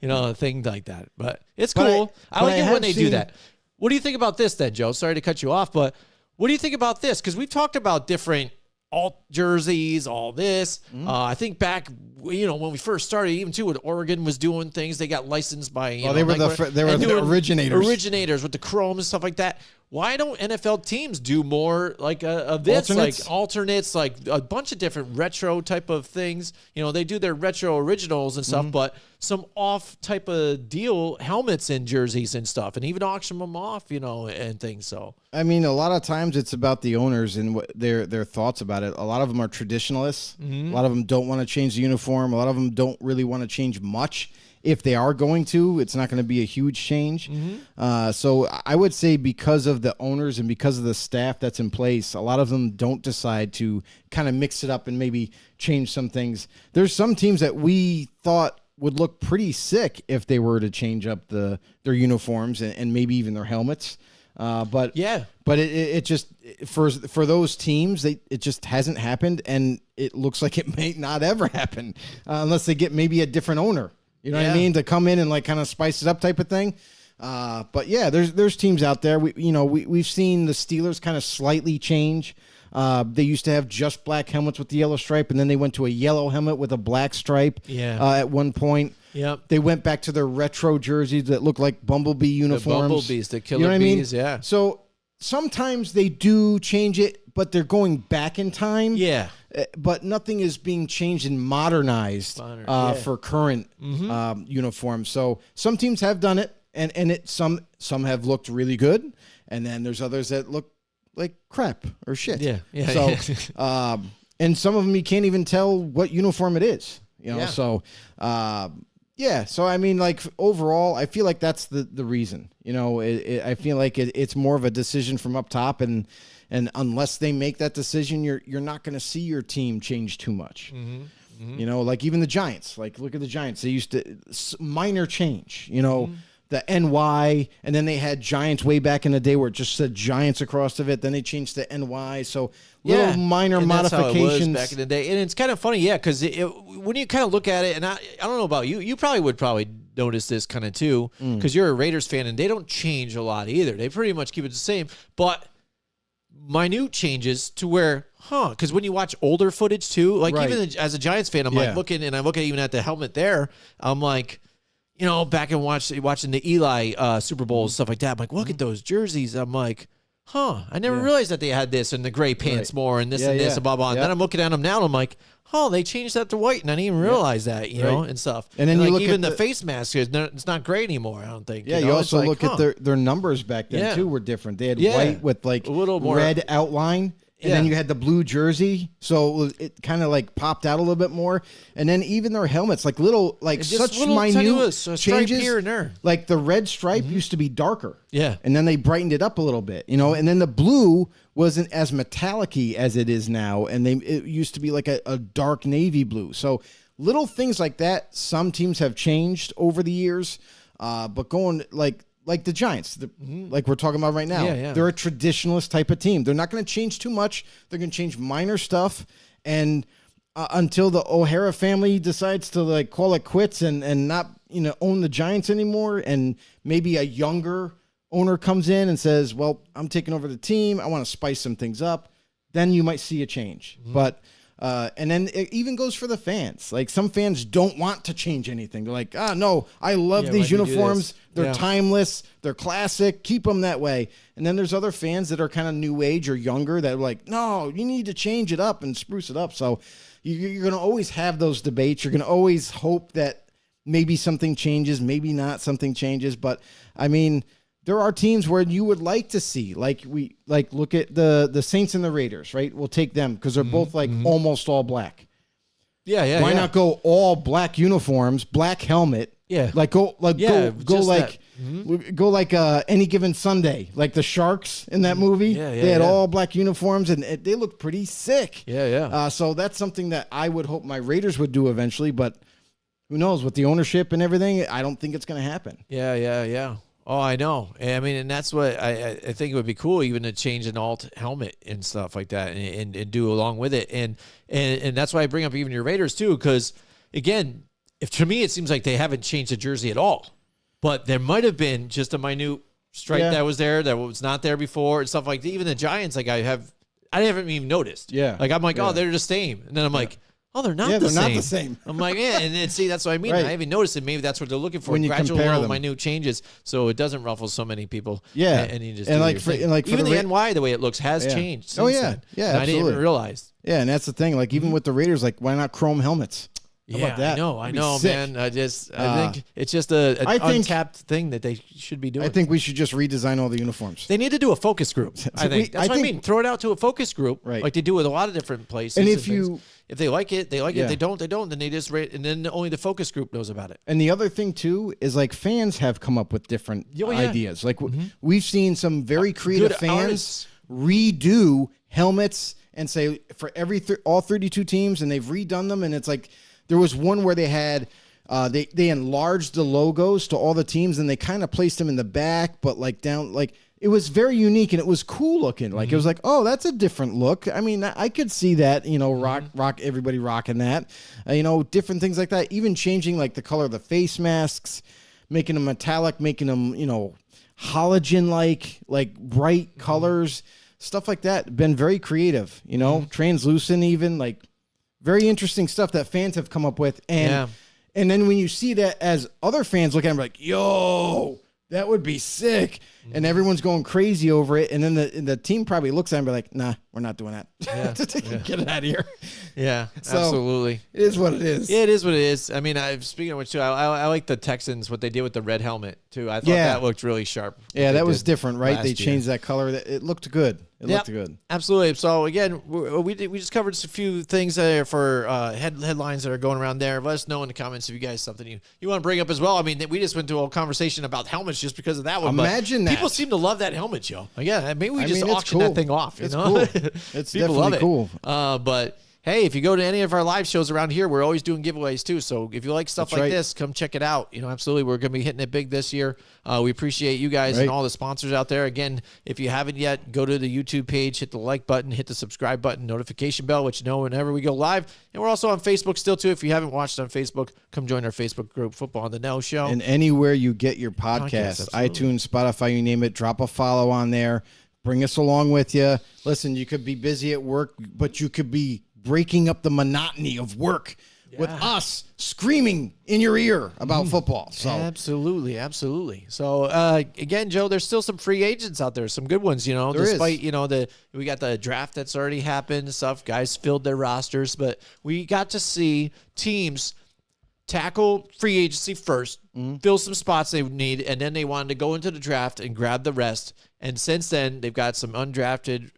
a thing like that. But it's cool. I like it when they do that. What do you think about this then, Joe? Sorry to cut you off, but what do you think about this? Because we've talked about different alt jerseys, all this. I think back, when we first started, even too, when Oregon was doing things, they got licensed by. They were the originators. Originators with the chrome and stuff like that. why don't NFL teams do more like of this, Alternates? like alternates, like a bunch of different retro type of things? You know, they do their retro originals and stuff, but some off type of deal helmets and jerseys and stuff, and even auction them off, you know, and things. So I mean, a lot of times it's about the owners and what their thoughts about it. A lot of them are traditionalists. A lot of them don't want to change the uniform. A lot of them don't really want to change much. If they are going to, it's not going to be a huge change. So I would say because of the owners and because of the staff that's in place, a lot of them don't decide to kind of mix it up and maybe change some things. There's some teams that we thought would look pretty sick if they were to change up their uniforms and maybe even their helmets. But it just for those teams, it just hasn't happened, and it looks like it may not ever happen unless they get maybe a different owner. You know what I mean? To come in and like kind of spice it up type of thing. But yeah, there's teams out there. We've seen the Steelers kind of slightly change. They used to have just black helmets with the yellow stripe, and then they went to a yellow helmet with a black stripe. At one point. Yep. They went back to their retro jerseys that look like Bumblebee uniforms. The Bumblebees, the Killer you know what I mean? Bees, yeah. So sometimes they do change it, but they're going back in time. Yeah. But nothing is being changed and modernized for current uniforms. So some teams have done it, and some have looked really good, and then there's others that look like crap or shit. Yeah. So, and some of them you can't even tell what uniform it is. You know. Yeah. So, So I mean, like overall, I feel like that's the reason. You know, I feel like it's more of a decision from up top, and unless they make that decision, you're not going to see your team change too much. You know, like even the Giants. Like look at the Giants. They used to minor change. You know. The NY, and then they had Giants way back in the day where it just said Giants across of it. Then they changed to NY. So little minor and modifications. That's how it was back in the day. And it's kind of funny, because when you kind of look at it, and I don't know about you, you probably would notice this kind of too, because you're a Raiders fan, and they don't change a lot either. They pretty much keep it the same, but minute changes to where, because when you watch older footage too, like even as a Giants fan, I'm like looking even at the helmet there, I'm like, you know, back and watching the Eli Super Bowls, stuff like that. I'm like, look at those jerseys. I'm like, I never realized that they had this and the gray pants more and this and this and blah, blah. And then I'm looking at them now and I'm like, they changed that to white and I didn't even realize that, you know, and stuff. And then you like look even at the face mask, it's not gray anymore, I don't think. Yeah, you also look at their numbers back then too were different. They had white with like a little more red outline. And then you had the blue jersey, so it kind of like popped out a little bit more. And then even their helmets, like little, like such minute changes. Here and there. Like the red stripe used to be darker, Yeah. and then they brightened it up a little bit, you know. And then the blue wasn't as metallic-y as it is now, and it used to be like a dark navy blue. So little things like that. Some teams have changed over the years, but going like the Giants, like we're talking about right now. They're a traditionalist type of team. They're not going to change too much. They're going to change minor stuff. And until the O'Hara family decides to like call it quits and not, own the Giants anymore, and maybe a younger owner comes in and says, well, I'm taking over the team, I want to spice some things up, then you might see a change. But and then it even goes for the fans. Like some fans don't want to change anything. They're like, no, I love these uniforms. They're timeless. They're classic. Keep them that way. And then there's other fans that are kind of new age or younger that are like, no, you need to change it up and spruce it up. So you're going to always have those debates. You're going to always hope that maybe something changes, maybe not something changes. But I mean, there are teams where you would like to see, look at the Saints and the Raiders, right? We'll take them because they're both almost all black. Why not go all black uniforms, black helmet? Go like Any Given Sunday, like the Sharks in that movie. They had all black uniforms and they looked pretty sick. So that's something that I would hope my Raiders would do eventually, but who knows with the ownership and everything? I don't think it's going to happen. Oh, I know. I mean, and that's what I think it would be cool, even to change an alt helmet and stuff like that, and do along with it, and that's why I bring up even your Raiders too, because again, if to me it seems like they haven't changed the jersey at all, but there might have been just a minute stripe that was there that was not there before and stuff like that. Even the Giants, like I haven't even noticed. Like I'm like, oh, they're the same, and then I'm like, oh, they're not Yeah, the they're same. not the same. I'm like, yeah, and then, see, that's what I mean. Right. I haven't noticed it. Maybe that's what they're looking for. When you Gradual compare little them. minute changes, so it doesn't ruffle so many people. Yeah. and you just And do like your for- thing. and like for even the the Ra- NY, the way it looks has Yeah. changed. Oh, since yeah. then. Yeah, And I didn't even absolutely. realize. Yeah, and that's the thing. Like even with the Raiders, like why not chrome helmets? How about that? I That'd be know, sick. man. I think it's just an I think- untapped thing that they should be doing. I think we should just redesign all the uniforms. they need to do a focus group. I think that's I what I think- mean. Throw it out to a focus group, Right. like they do with a lot of different places. And if things. you- if they like it, they like it. Yeah. If they don't, they don't. Then they just rate, and then only the focus group knows about it. And the other thing too is like fans have come up with different Oh, yeah. ideas. Like we've seen some very creative Good fans artists. redo helmets and say for all 32 teams, and they've redone them. And it's like there was one where they had they enlarged the logos to all the teams, and they kind of placed them in the back, but like down like. It was very unique and it was cool looking. Like it was like, oh, that's a different look. I mean, I could see that, rock, everybody rocking that, different things like that. Even changing like the color of the face masks, making them metallic, making them, halogen like bright colors, stuff like that. Been very creative, translucent, even like very interesting stuff that fans have come up with. And then when you see that as other fans look at them like, yo, that would be sick. And everyone's going crazy over it. And then the team probably looks at him and be like, nah, we're not doing that. Get it out of here. Yeah, So, absolutely. It is what it is. Yeah, it is what it is. I mean, speaking of which, too, I like the Texans, what they did with the red helmet, too. I thought Yeah. that looked really sharp. Yeah, what they that was did different, right? last They year. changed that color. It looked good. It looked good. Absolutely. So again, we just covered a few things there for headlines that are going around there. Let us know in the comments if you guys something you want to bring up as well. I mean, we just went to a conversation about helmets just because of that one. Imagine but that. People seem to love that helmet, Joe. Yeah, maybe we I just mean, it's auction cool. that thing off. It's know? cool. It's People definitely love it. cool. But hey, if you go to any of our live shows around here, we're always doing giveaways too. So if you like stuff That's like right. this, come check it out. Absolutely, we're going to be hitting it big this year. We appreciate you guys and Right. all the sponsors out there. Again, if you haven't yet, go to the YouTube page, hit the like button, hit the subscribe button, notification bell, which you know whenever we go live. And we're also on Facebook still too. If you haven't watched on Facebook, come join our Facebook group, Football on the Know Show. And anywhere you get your podcasts, absolutely. iTunes, Spotify, you name it, drop a follow on there. Bring us along with you. Listen, you could be busy at work, but you could be breaking up the monotony of work with us screaming in your ear about football. So Absolutely. So again, Joe, there's still some free agents out there, some good ones. There is. Despite we got the draft that's already happened and stuff. Guys filled their rosters, but we got to see teams tackle free agency first, fill some spots they need, and then they wanted to go into the draft and grab the rest. And since then, they've got some undrafted,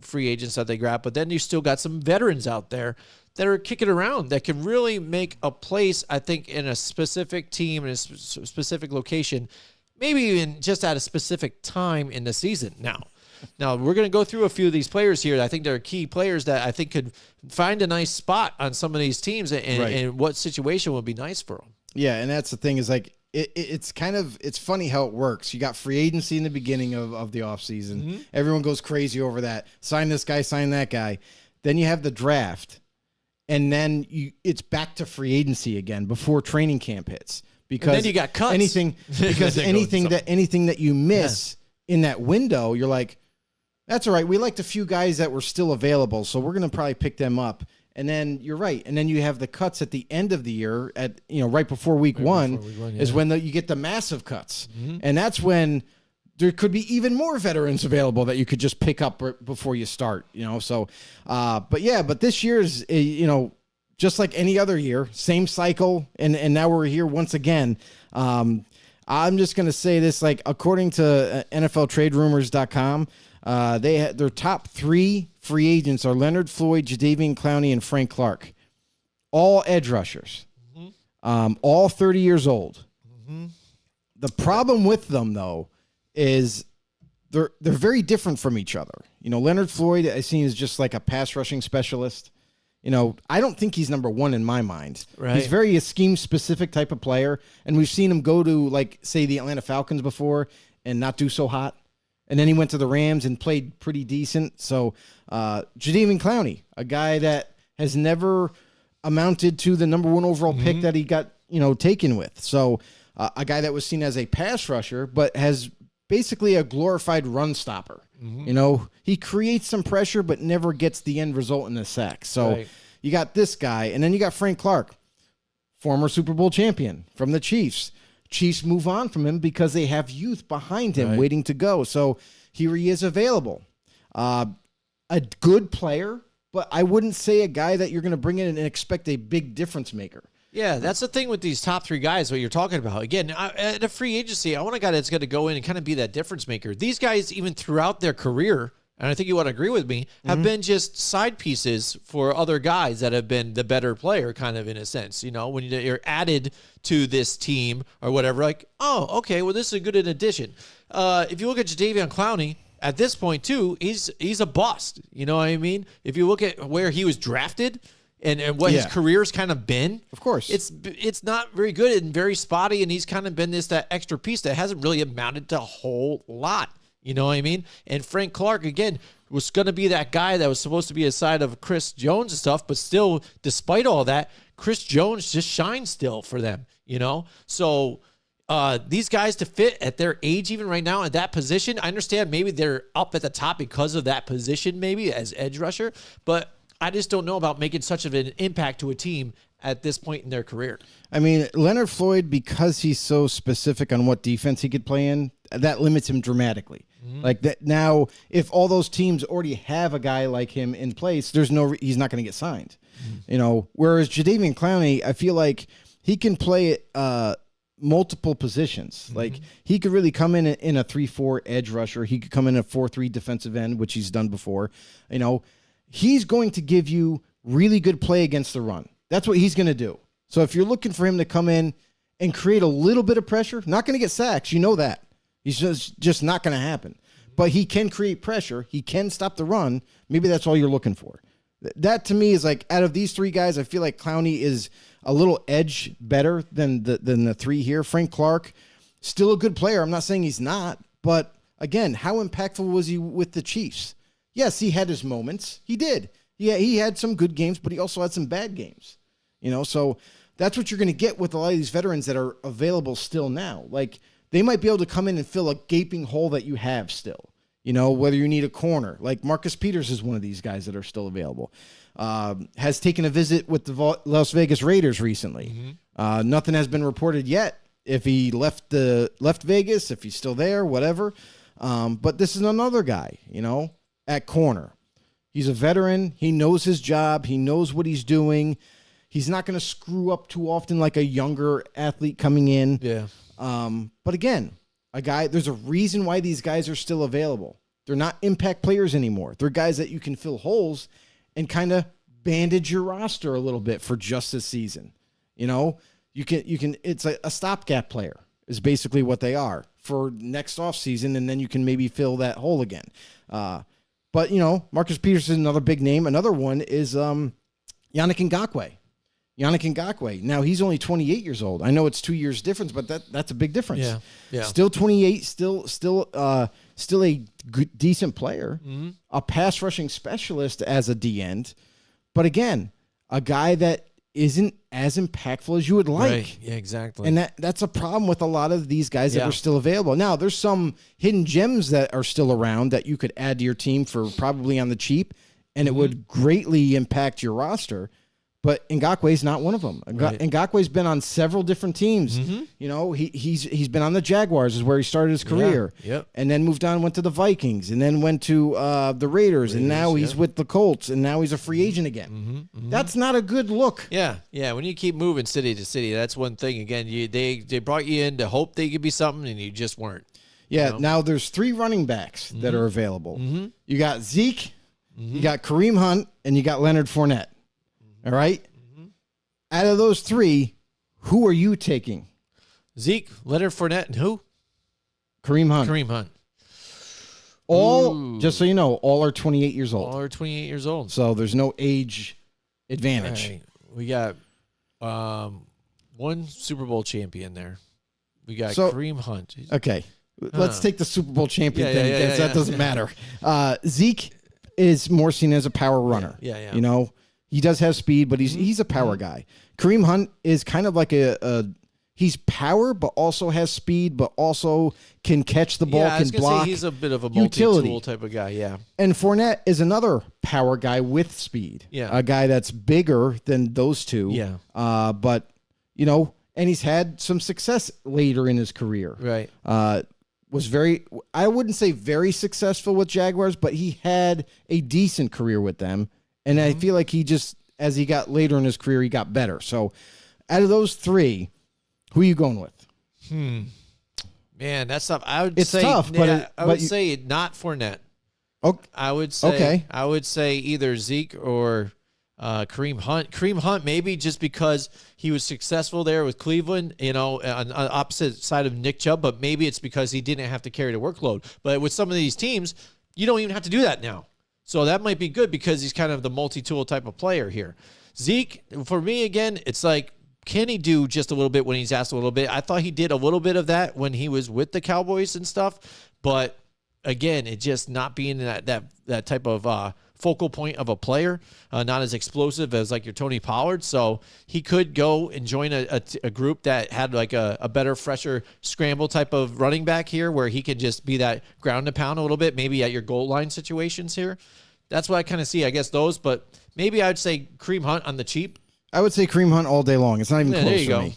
free agents that they grab. But then you still got some veterans out there that are kicking around that can really make a place, I think, in a specific team, in a specific location, maybe even just at a specific time in the season. Now we're going to go through a few of these players here. I think there are key players that I think could find a nice spot on some of these teams, and what situation would be nice for them. yeah, and that's the thing is like it's funny how it works. You got free agency in the beginning of the offseason. Everyone goes crazy over that. Sign this guy, sign that guy. Then you have the draft. And then it's back to free agency again before training camp hits. Because then you got cuts. anything that you miss in that window, you're like, that's all right. We liked a few guys that were still available, so we're going to probably pick them up. And then you're right. And then you have the cuts at the end of the year at right before week one is when you get the massive cuts. And that's when there could be even more veterans available that you could just pick up before you start, So, but this year's, just like any other year, same cycle, and now we're here once again. I'm just gonna say this, like according to NFLTradeRumors.com, their top 3 free agents are Leonard Floyd, Jadeveon Clowney, and Frank Clark, all edge rushers, all 30 years old. The problem with them though is they're very different from each other. Leonard Floyd, I see, is just like a pass rushing specialist. I don't think he's number 1 in my mind. Right. He's very a scheme specific type of player, and we've seen him go to like say the Atlanta Falcons before and not do so hot, and then he went to the Rams and played pretty decent. So Jadeveon Clowney, a guy that has never amounted to the number 1 overall pick that he got taken with. So a guy that was seen as a pass rusher, but has basically a glorified run stopper. He creates some pressure, but never gets the end result in the sack. So, Right. you got this guy, and then you got Frank Clark, former Super Bowl champion from the Chiefs. Chiefs move on from him because they have youth behind him waiting to go. So here he is available. A good player, but I wouldn't say a guy that you're going to bring in and expect a big difference maker. Yeah, that's the thing with these top three guys, what you're talking about. Again, at a free agency, I want a guy that's going to go in and kind of be that difference maker. These guys, even throughout their career, and I think you want to agree with me, have been just side pieces for other guys that have been the better player, kind of in a sense. You know, when you're added to this team or whatever, like, oh, okay, well, this is a good addition. If you look at Jadeveon Clowney, at this point, too, he's a bust. You know what I mean? If you look at where he was drafted, and what his career's kind of been, of course, it's not very good and very spotty, and he's kind of been that extra piece that hasn't really amounted to a whole lot. You know what I mean? And Frank Clark, again, was going to be that guy that was supposed to be aside of Chris Jones and stuff, but still, despite all that, Chris Jones just shines still for them, you know? So these guys to fit at their age, even right now at that position, I understand maybe they're up at the top because of that position, maybe as edge rusher, but I just don't know about making such of an impact to a team at this point in their career. I mean, Leonard Floyd, because he's so specific on what defense he could play in, that limits him dramatically. Like that now, if all those teams already have a guy like him in place, he's not going to get signed. You know, whereas Jadeveon Clowney, I feel like he can play multiple positions. Like he could really come in a 3-4 edge rusher. He could come in a 4-3 defensive end, which he's done before. You know, he's going to give you really good play against the run. That's what he's going to do. So if you're looking for him to come in and create a little bit of pressure, not going to get sacks, you know that. He's just not going to happen. But he can create pressure. He can stop the run. Maybe that's all you're looking for. That to me is like, out of these three guys, I feel like Clowney is a little edge better than the three here. Frank Clark, still a good player. I'm not saying he's not. But again, how impactful was he with the Chiefs? Yes, he had his moments. He did. Yeah, he had some good games, but he also had some bad games. You know, so that's what you're going to get with a lot of these veterans that are available still now. Like, they might be able to come in and fill a gaping hole that you have still. You know, whether you need a corner. Like Marcus Peters is one of these guys that are still available. Has taken a visit with the Las Vegas Raiders recently. Nothing has been reported yet if he left Vegas, if he's still there, whatever. But this is another guy, you know, at corner. He's a veteran. He knows his job. He knows what he's doing. He's not going to screw up too often like a younger athlete coming in. Yeah. But again, there's a reason why these guys are still available. They're not impact players anymore. They're guys that you can fill holes and kind of bandage your roster a little bit for just this season. You know, you can, it's a stopgap player is basically what they are for next off season. And then you can maybe fill that hole again. But you know, Marcus Peters is another big name. Another one is, Yannick Ngakoue. Now, he's only 28 years old. I know it's 2 years difference, but that's a big difference. Yeah. Still 28, still a good, decent player, a pass rushing specialist as a D end. But again, a guy that isn't as impactful as you would like. Right. Yeah, exactly. And that's a problem with a lot of these guys that are still available. Now, there's some hidden gems that are still around that you could add to your team for probably on the cheap, and it would greatly impact your roster. But Ngakoue's not one of them. Right. Ngakoue's been on several different teams. You know, he's been on the Jaguars is where he started his career. Yep. And then moved on, went to the Vikings, and then went to the Raiders, and now he's with the Colts, and now he's a free agent again. That's not a good look. Yeah. When you keep moving city to city, that's one thing. Again, they brought you in to hope they could be something, and you just weren't. Yeah. You know? Now there's 3 running backs that are available. You got Zeke, you got Kareem Hunt, and you got Leonard Fournette. All right. Out of those 3, who are you taking? Zeke, Leonard Fournette, and who? Kareem Hunt. Kareem Hunt. All, just so you know, all are 28 years old. All are 28 years old. So there's no age advantage. Right. We got one Super Bowl champion there. We got Kareem Hunt. Okay. Let's take the Super Bowl champion Yeah, thing yeah, because that doesn't matter. Zeke is more seen as a power runner. Yeah. You know, he does have speed, but he's a power guy. Kareem Hunt is kind of like he's power, but also has speed, but also can catch the ball, can block. Say he's a bit of a utility multi-tool type of guy, yeah. And Fournette is another power guy with speed. Yeah. A guy that's bigger than those two. Yeah. But, you know, and he's had some success later in his career. Right. Was very, I wouldn't say very successful with Jaguars, but he had a decent career with them. And I feel like he just, as he got later in his career, he got better. So out of those three, who are you going with? Man, that's tough. I would It's say tough, but I would say not Fournette. Okay. I would say Okay. I would say either Zeke or Kareem Hunt. Kareem Hunt maybe just because he was successful there with Cleveland, you know, on opposite side of Nick Chubb, but maybe it's because he didn't have to carry the workload. But with some of these teams, you don't even have to do that now. So that might be good because he's kind of the multi-tool type of player here. Zeke, for me, again, it's like, can he do just a little bit when he's asked a little bit? I thought he did a little bit of that when he was with the Cowboys and stuff. But again, it just not being that type of focal point of a player, not as explosive as like your Tony Pollard. So he could go and join a group that had like a better, fresher scramble type of running back here where he could just be that ground and pound a little bit, maybe at your goal line situations here. That's what I kind of see, I guess, those. But maybe I would say Kareem Hunt on the cheap. I would say Kareem Hunt all day long. It's not even Yeah, close there you for go. me.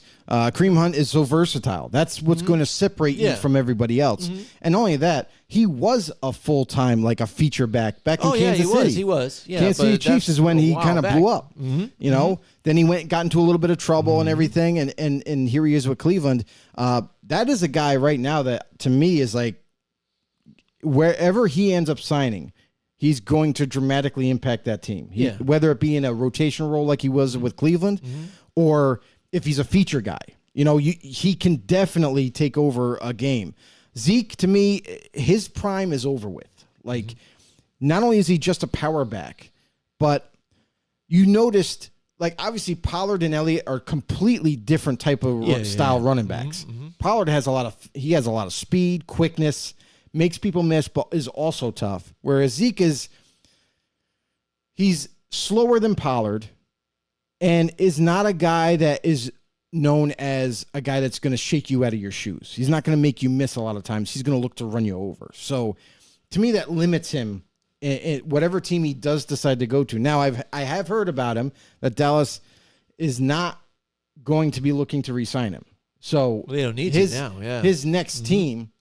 Kareem Hunt is so versatile. That's what's going to separate you Yeah. from everybody else. And not only that, he was a full-time, like a feature back in Kansas City. He was. Yeah, Kansas City but Chiefs that's is when a he while kind of back. blew up. You know, then he got into a little bit of trouble and everything, and here he is with Cleveland. That is a guy right now that to me is like wherever he ends up signing, he's going to dramatically impact that team. Yeah. Whether it be in a rotation role like he was with Cleveland, or if he's a feature guy. You know, he can definitely take over a game. Zeke, to me, his prime is over with. Like, not only is he just a power back, but you noticed, like, obviously Pollard and Elliott are completely different type of style running backs. Pollard has a lot of speed, quickness, makes people miss, but is also tough. Whereas Zeke he's slower than Pollard and is not a guy that is known as a guy that's going to shake you out of your shoes. He's not going to make you miss a lot of times. He's going to look to run you over. So to me, that limits him in whatever team he does decide to go to. Now, I have heard about him that Dallas is not going to be looking to re-sign him. So Well, they don't need to now, yeah. his next team,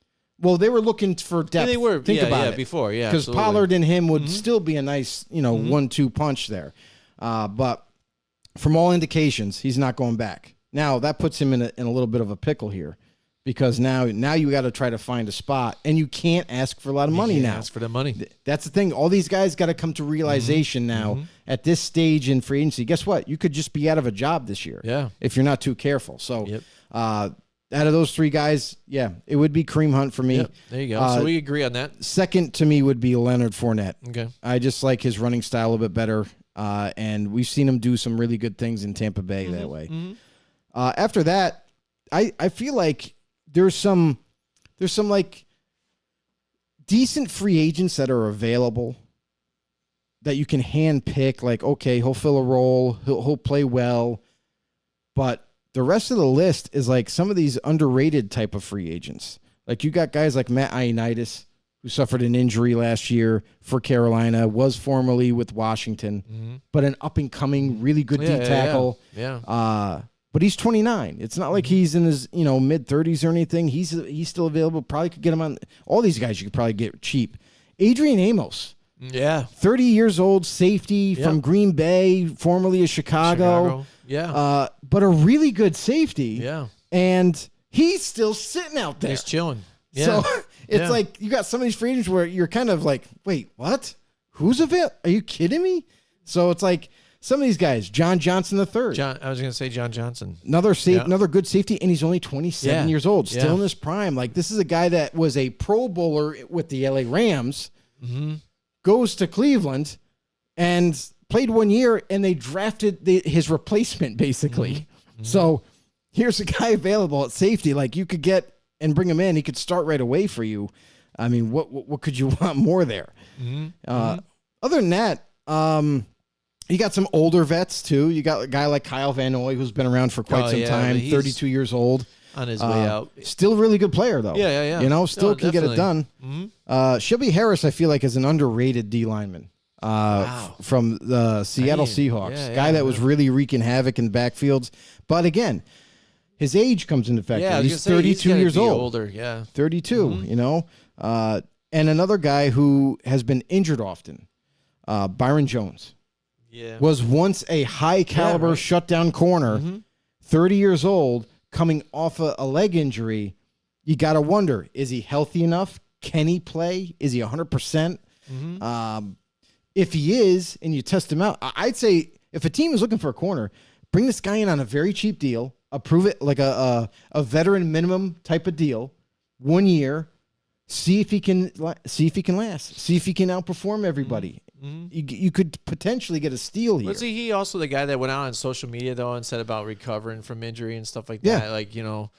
well, they were looking for depth. Yeah, they were. Think Yeah, about yeah, it. before, yeah, Because absolutely. Pollard and him would still be a nice, 1-2 punch there. But from all indications, he's not going back. Now, that puts him in a little bit of a pickle here because now you got to try to find a spot, and you can't ask for a lot of money can't now. ask for the money. That's the thing. All these guys got to come to realization now at this stage in free agency. Guess what? You could just be out of a job this year if you're not too careful. So out of those three guys, it would be Kareem Hunt for me. Yep, there you go. So we agree on that. Second to me would be Leonard Fournette. Okay. I just like his running style a bit better, and we've seen him do some really good things in Tampa Bay that way. After that, I feel like there's some like decent free agents that are available that you can hand pick. Like, okay, he'll fill a role, he'll play well, but the rest of the list is like some of these underrated type of free agents. Like you got guys like Matt Ioannidis, who suffered an injury last year for Carolina, was formerly with Washington, but an up-and-coming, really good D tackle. Yeah. But he's 29. It's not like he's in his mid-30s or anything. He's still available. Probably could get him on. All these guys you could probably get cheap. Adrian Amos, Yeah. 30 years old, safety from Green Bay, formerly of Chicago. Yeah. But a really good safety. Yeah. And he's still sitting out there. He's chilling. Yeah. So it's like you got some of these free agents where you're kind of like, wait, what? Who's available? Are you kidding me? So it's like some of these guys, John Johnson III. I was going to say John Johnson. Another good safety, and he's only 27 years old, still in his prime. Like, this is a guy that was a Pro Bowler with the LA Rams, goes to Cleveland, and played 1 year, and they drafted his replacement, basically. So here's a guy available at safety. Like, you could get and bring him in. He could start right away for you. I mean, what could you want more there? Other than that, you got some older vets, too. You got a guy like Kyle Van Noy, who's been around for quite some time, but he's 32 years old. On his way out. Still a really good player, though. Yeah. You know, still No, can get it done. definitely. Shelby Harris, I feel like, is an underrated D lineman. from the Seattle Seahawks. yeah, Guy that was really wreaking havoc in the backfields. But again, his age comes into factor. Yeah, he's 32 years old. Older, yeah. 32, you know. And another guy who has been injured often, Byron Jones. Yeah. Was once a high caliber shutdown corner, 30 years old, coming off a leg injury. You got to wonder, is he healthy enough? Can he play? Is he 100%? If he is, and you test him out, I'd say if a team is looking for a corner, bring this guy in on a very cheap deal, approve it like a veteran minimum type of deal, 1 year, see if he can last, see if he can outperform everybody. You could potentially get a steal here. Was he also the guy that went out on social media though and said about recovering from injury and stuff like that? Like, you know,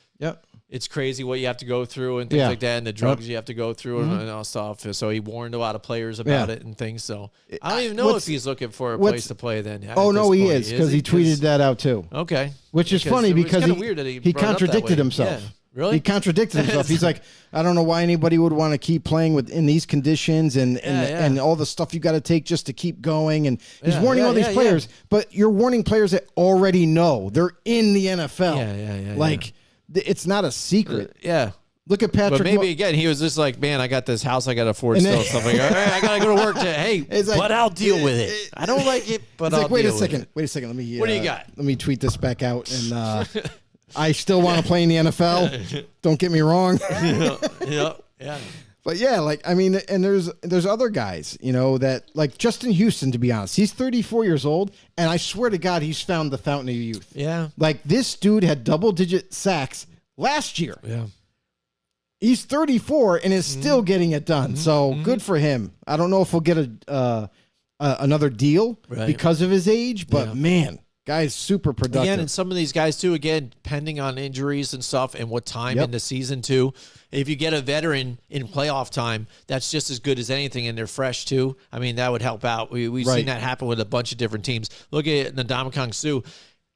it's crazy what you have to go through and things like that, and the drugs you have to go through and all stuff. So he warned a lot of players about it and things. So I don't even know if he's looking for a place to play then. Oh, no, he is, because he tweeted that out too. Okay. Which is funny because weird that he contradicted himself. Yeah. Really? He contradicted himself. He's like, I don't know why anybody would want to keep playing in these conditions and all the stuff you got to take just to keep going. And he's warning all these players, but you're warning players that already know they're in the NFL. Like, it's not a secret. Look at Patrick. But maybe again, he was just like, man, I got this house I got to afford still. Something. All right, I got to go to work. Hey, like, but I'll deal with it. I don't like it, but I'll wait deal a second. with it. Wait a second. Let me. What do you got? Let me tweet this back out and. I still want to play in the NFL. Don't get me wrong. Yeah. But yeah, like, I mean, and there's other guys, you know, that like Justin Houston, to be honest, he's 34 years old, and I swear to God, he's found the fountain of youth. Yeah. Like, this dude had double-digit sacks last year. Yeah. He's 34 and is still getting it done. So good for him. I don't know if we'll get another deal because of his age, but man. Guy's super productive. Again, and some of these guys too, again, depending on injuries and stuff and what time in the season too. If you get a veteran in playoff time, that's just as good as anything, and they're fresh too. I mean, that would help out. We've seen that happen with a bunch of different teams. Look at Ndamukong Suh.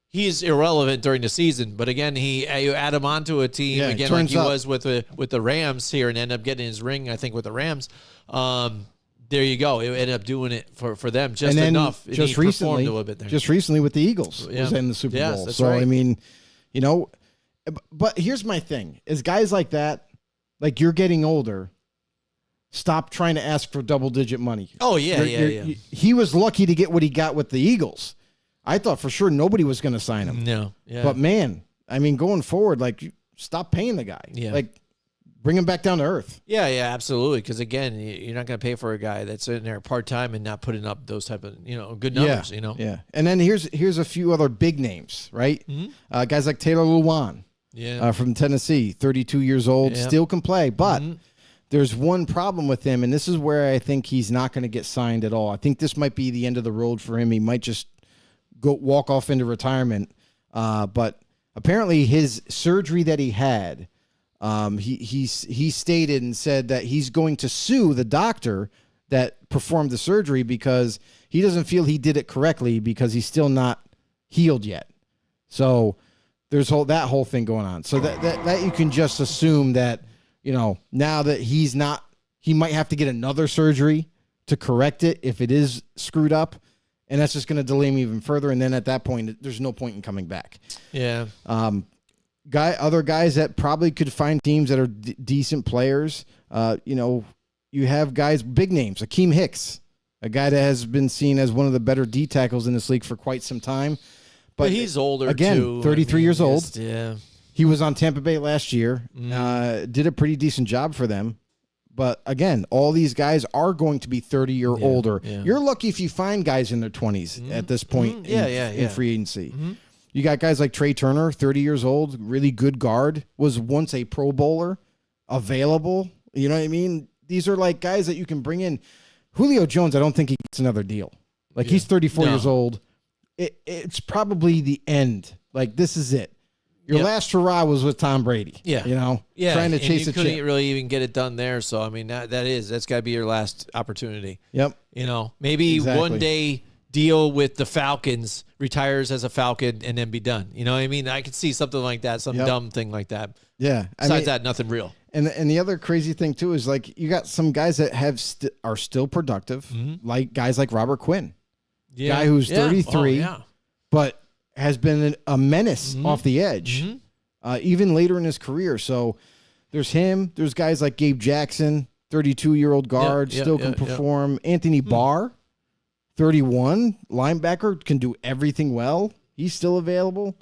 He's irrelevant during the season, but again, you add him onto a team again like he was with the Rams here, and end up getting his ring, I think, with the Rams. There you go. It ended up doing it for them just enough. Just recently, a little bit there. Just recently with the Eagles, was in the Super Bowl. So I mean, you know, but here's my thing: is guys like that, like, you're getting older. Stop trying to ask for double-digit money. Oh yeah, He was lucky to get what he got with the Eagles. I thought for sure nobody was going to sign him. No, but man, I mean, going forward, like, stop paying the guy. Yeah, like. Bring him back down to earth. Yeah, absolutely. Because again, you're not going to pay for a guy that's in there part time and not putting up those type of good numbers. Yeah. And then here's a few other big names, right? Guys like Taylor Lewan, from Tennessee, 32 years old, still can play, but there's one problem with him, and this is where I think he's not going to get signed at all. I think this might be the end of the road for him. He might just walk off into retirement. But apparently, his surgery that he had. He stated and said that he's going to sue the doctor that performed the surgery because he doesn't feel he did it correctly because he's still not healed yet. So there's that whole thing going on. So that you can just assume that, now that he might have to get another surgery to correct it if it is screwed up. And that's just going to delay him even further. And then at that point, there's no point in coming back. Yeah. Other guys that probably could find teams that are decent players. You have guys, big names, Akeem Hicks, a guy that has been seen as one of the better D tackles in this league for quite some time. But he's older again, too. 33 years old. Yeah. He was on Tampa Bay last year. Did a pretty decent job for them. But again, all these guys are going to be 30 or older. Yeah. You're lucky if you find guys in their 20s at this point in free agency. You got guys like Trey Turner, 30 years old, really good guard, was once a Pro Bowler, available. You know what I mean? These are like guys that you can bring in. Julio Jones, I don't think he gets another deal. Like, he's 34 years old. It's probably the end. Like, this is it. Your last hurrah was with Tom Brady. Trying to chase a chip. You couldn't really even get it done there. So, I mean, that's got to be your last opportunity. Yep. Maybe one day deal with the Falcons, retires as a Falcon, and then be done. You know what I mean? I could see something like that, some dumb thing like that. Yeah. Besides that, nothing real. And the other crazy thing too is like you got some guys that are still productive, like guys like Robert Quinn, guy who's 33, but has been a menace off the edge, even later in his career. So there's him. There's guys like Gabe Jackson, 32-year-old guard, still can perform. Anthony Barr, 31, linebacker, can do everything well. He's still available.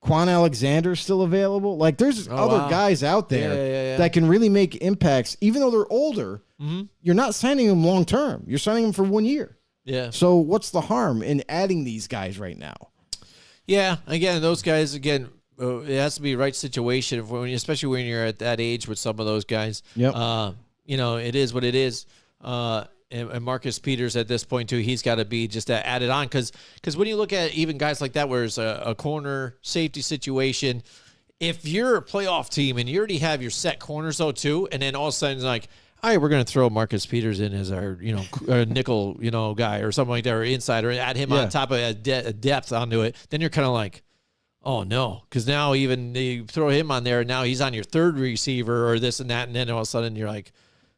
Quan Alexander's still available. Like, there's other guys out there that can really make impacts. Even though they're older, you're not signing them long-term. You're signing them for 1 year. Yeah. So what's the harm in adding these guys right now? Yeah. Again, those guys, it has to be right situation, especially when you're at that age with some of those guys. Yep. It is what it is. And Marcus Peters at this point too, he's got to be just added on because when you look at even guys like that, where it's a corner safety situation, if you're a playoff team and you already have your set corners though too, and then all of a sudden it's like, all right, we're going to throw Marcus Peters in as our nickel guy or something like that, or inside, or add him on top of a depth onto it, then you're kind of like, oh no, because now even you throw him on there and now he's on your third receiver or this and that, and then all of a sudden you're like,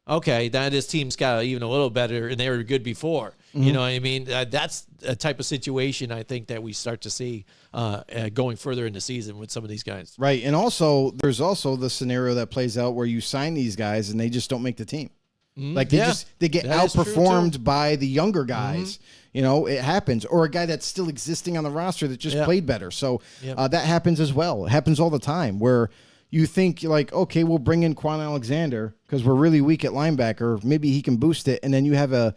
okay, that this team's got even a little better, and they were good before. You know what I mean? That's a type of situation I think that we start to see going further in the season with some of these guys. Right, and also there's also the scenario that plays out where you sign these guys and they just don't make the team. Like they get outperformed by the younger guys. It happens, or a guy that's still existing on the roster that just played better. So that happens as well. It happens all the time where you think like, okay, we'll bring in Quan Alexander because we're really weak at linebacker. Maybe he can boost it. And then you have a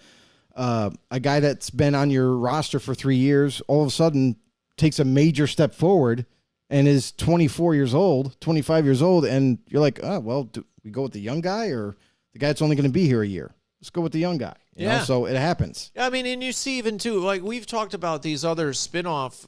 guy that's been on your roster for 3 years, all of a sudden takes a major step forward and is 24 years old, 25 years old. And you're like, oh, well, do we go with the young guy or the guy that's only going to be here a year? Let's go with the young guy. You know? So it happens. I mean, and you see even too, like we've talked about these other spin-off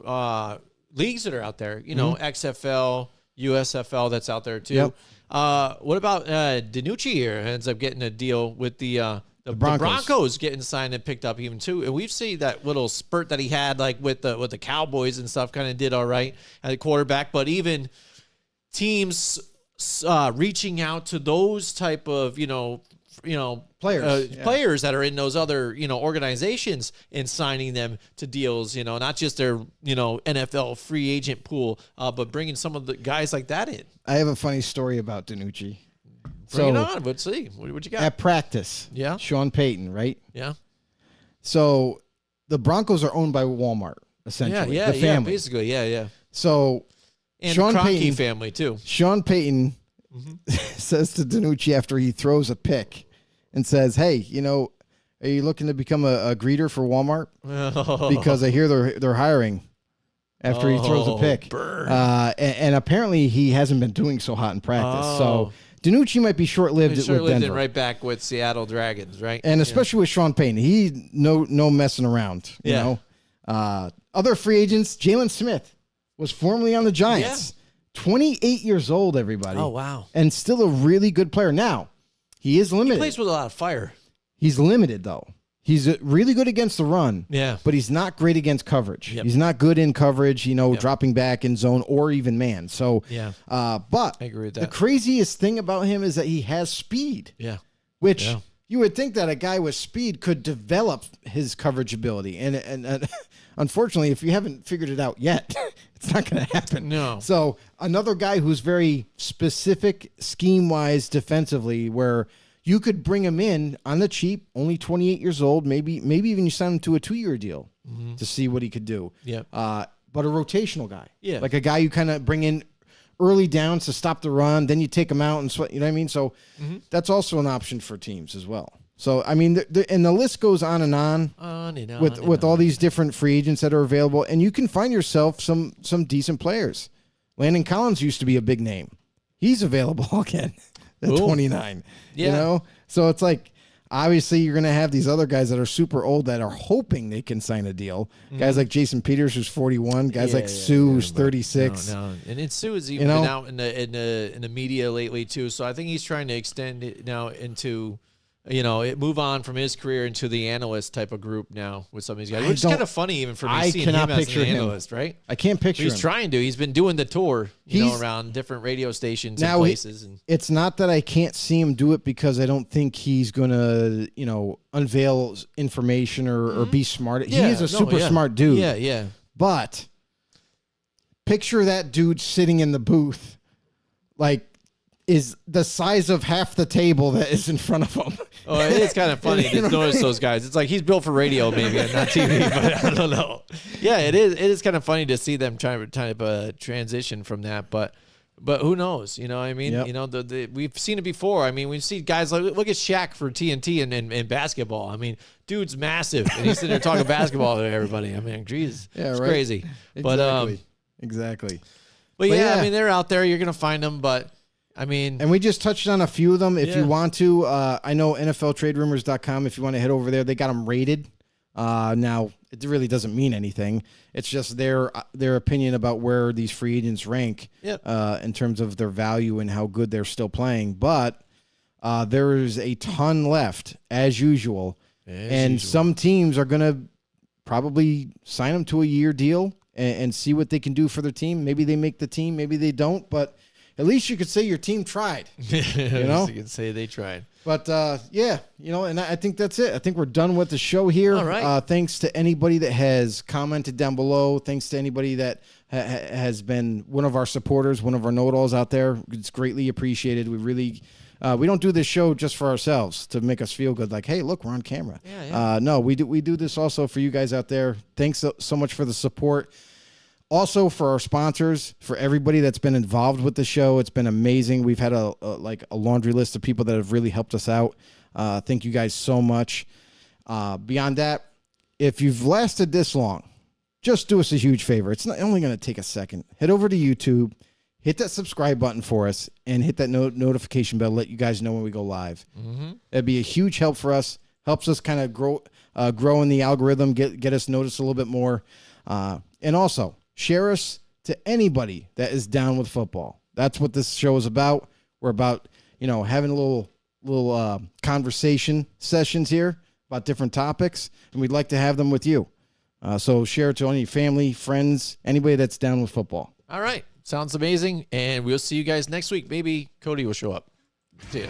leagues that are out there, XFL, USFL that's out there too. Yep. What about DiNucci here? Ends up getting a deal with the Broncos getting signed and picked up even too. And we've seen that little spurt that he had like with the Cowboys and stuff kind of did all right at the quarterback. But even teams reaching out to those type of players that are in those other organizations and signing them to deals, not just their NFL free agent pool, but bringing some of the guys like that in. I have a funny story about DiNucci. Bring it on. Let's see what you got at practice. Yeah, Sean Payton, right? Yeah. So the Broncos are owned by Walmart, essentially. Yeah, the family. Basically, yeah. So and Sean the Kroenke Payton family too. Sean Payton says to DiNucci after he throws a pick and says, "Hey, are you looking to become a greeter for Walmart? Because I hear they're hiring." After he throws a pick, and apparently he hasn't been doing so hot in practice. So DiNucci might be short-lived with Denver. Right back with Seattle Dragons, right? And especially with Sean Payton, he no messing around. You know, other free agents. Jalen Smith was formerly on the Giants. 28 years old, everybody. Oh wow! And still a really good player. Now he is limited. He plays with a lot of fire. He's limited though. He's really good against the run, but he's not great against coverage. He's not good in coverage, dropping back in zone or even man. So, but I agree with that. The craziest thing about him is that he has speed. Which you would think that a guy with speed could develop his coverage ability, and unfortunately, if you haven't figured it out yet, it's not going to happen. No. So another guy who's very specific scheme-wise defensively, where you could bring him in on the cheap, only 28 years old, maybe even you sign him to a 2-year deal to see what he could do. But a rotational guy. Like a guy you kind of bring in early downs to stop the run, then you take him out and sweat, you know what I mean? So that's also an option for teams as well. So, I mean, and the list goes on and on with all these different free agents that are available, and you can find yourself some decent players. Landon Collins used to be a big name. He's available again. At 29, so it's like obviously you're going to have these other guys that are super old that are hoping they can sign a deal. Guys like Jason Peters, who's 41, guys like Sue, who's 36. No. And then Sue has even been out in the media lately too. So I think he's trying to extend it now into move on from his career into the analyst type of group now with some of these guys, I which is don't- kind of funny even for me I seeing cannot him as picture an him. analyst, right? I can't picture He's him. trying to. He's been doing the tour, He's- around different radio stations Now and he- places. And It's not that I can't see him do it because I don't think he's gonna, unveil information or be smart. He is a super smart dude. Yeah. But picture that dude sitting in the booth, like, is the size of half the table that is in front of him. Oh, it is kind of funny to notice those guys. It's like he's built for radio, maybe, and not TV, but I don't know. Yeah, it is. It is kind of funny to see them trying to transition from that, but who knows? You know what I mean? Yep. We've seen it before. I mean, we've seen guys like, look at Shaq for TNT and basketball. I mean, dude's massive, and he's sitting there talking basketball to everybody. I mean, geez, Yeah, it's right. crazy. Exactly. But But yeah, yeah. I mean, they're out there. You're gonna find them, but I mean, And we just touched on a few of them. If Yeah. you want to, I know NFLTradeRumors.com. If you want to head over there, they got them rated. Now it really doesn't mean anything. It's just their opinion about where these free agents rank Yep. in terms of their value and how good they're still playing. But there is a ton left as usual, and some teams are gonna probably sign them to a year deal and see what they can do for their team. Maybe they make the team, maybe they don't, but at least you could say your team tried. you can say they tried. But and I think that's it. I think we're done with the show here. All right. Thanks to anybody that has commented down below. Thanks to anybody that has been one of our supporters, one of our know-it-alls out there. It's greatly appreciated. We really, we don't do this show just for ourselves to make us feel good. Like, hey, look, we're on camera. Yeah. No, we do this also for you guys out there. Thanks so much for the support. Also for our sponsors, for everybody that's been involved with the show. It's been amazing. We've had a laundry list of people that have really helped us out. Thank you guys so much. Beyond that, if you've lasted this long, just do us a huge favor. It's not only going to take a second. Head over to YouTube, hit that subscribe button for us, and hit that notification bell to let you guys know when we go live. That'd be a huge help for us. Helps us kind of grow in the algorithm, get us noticed a little bit more. And also, share us to anybody that is down with football. That's what this show is about. We're about, having a little conversation sessions here about different topics, and we'd like to have them with you. So share it to any family, friends, anybody that's down with football. All right. Sounds amazing. And we'll see you guys next week. Maybe Cody will show up. See ya.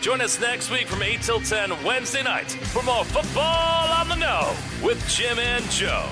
Join us next week from 8 till 10 Wednesday nights for more Football on the Know with Jim and Joe.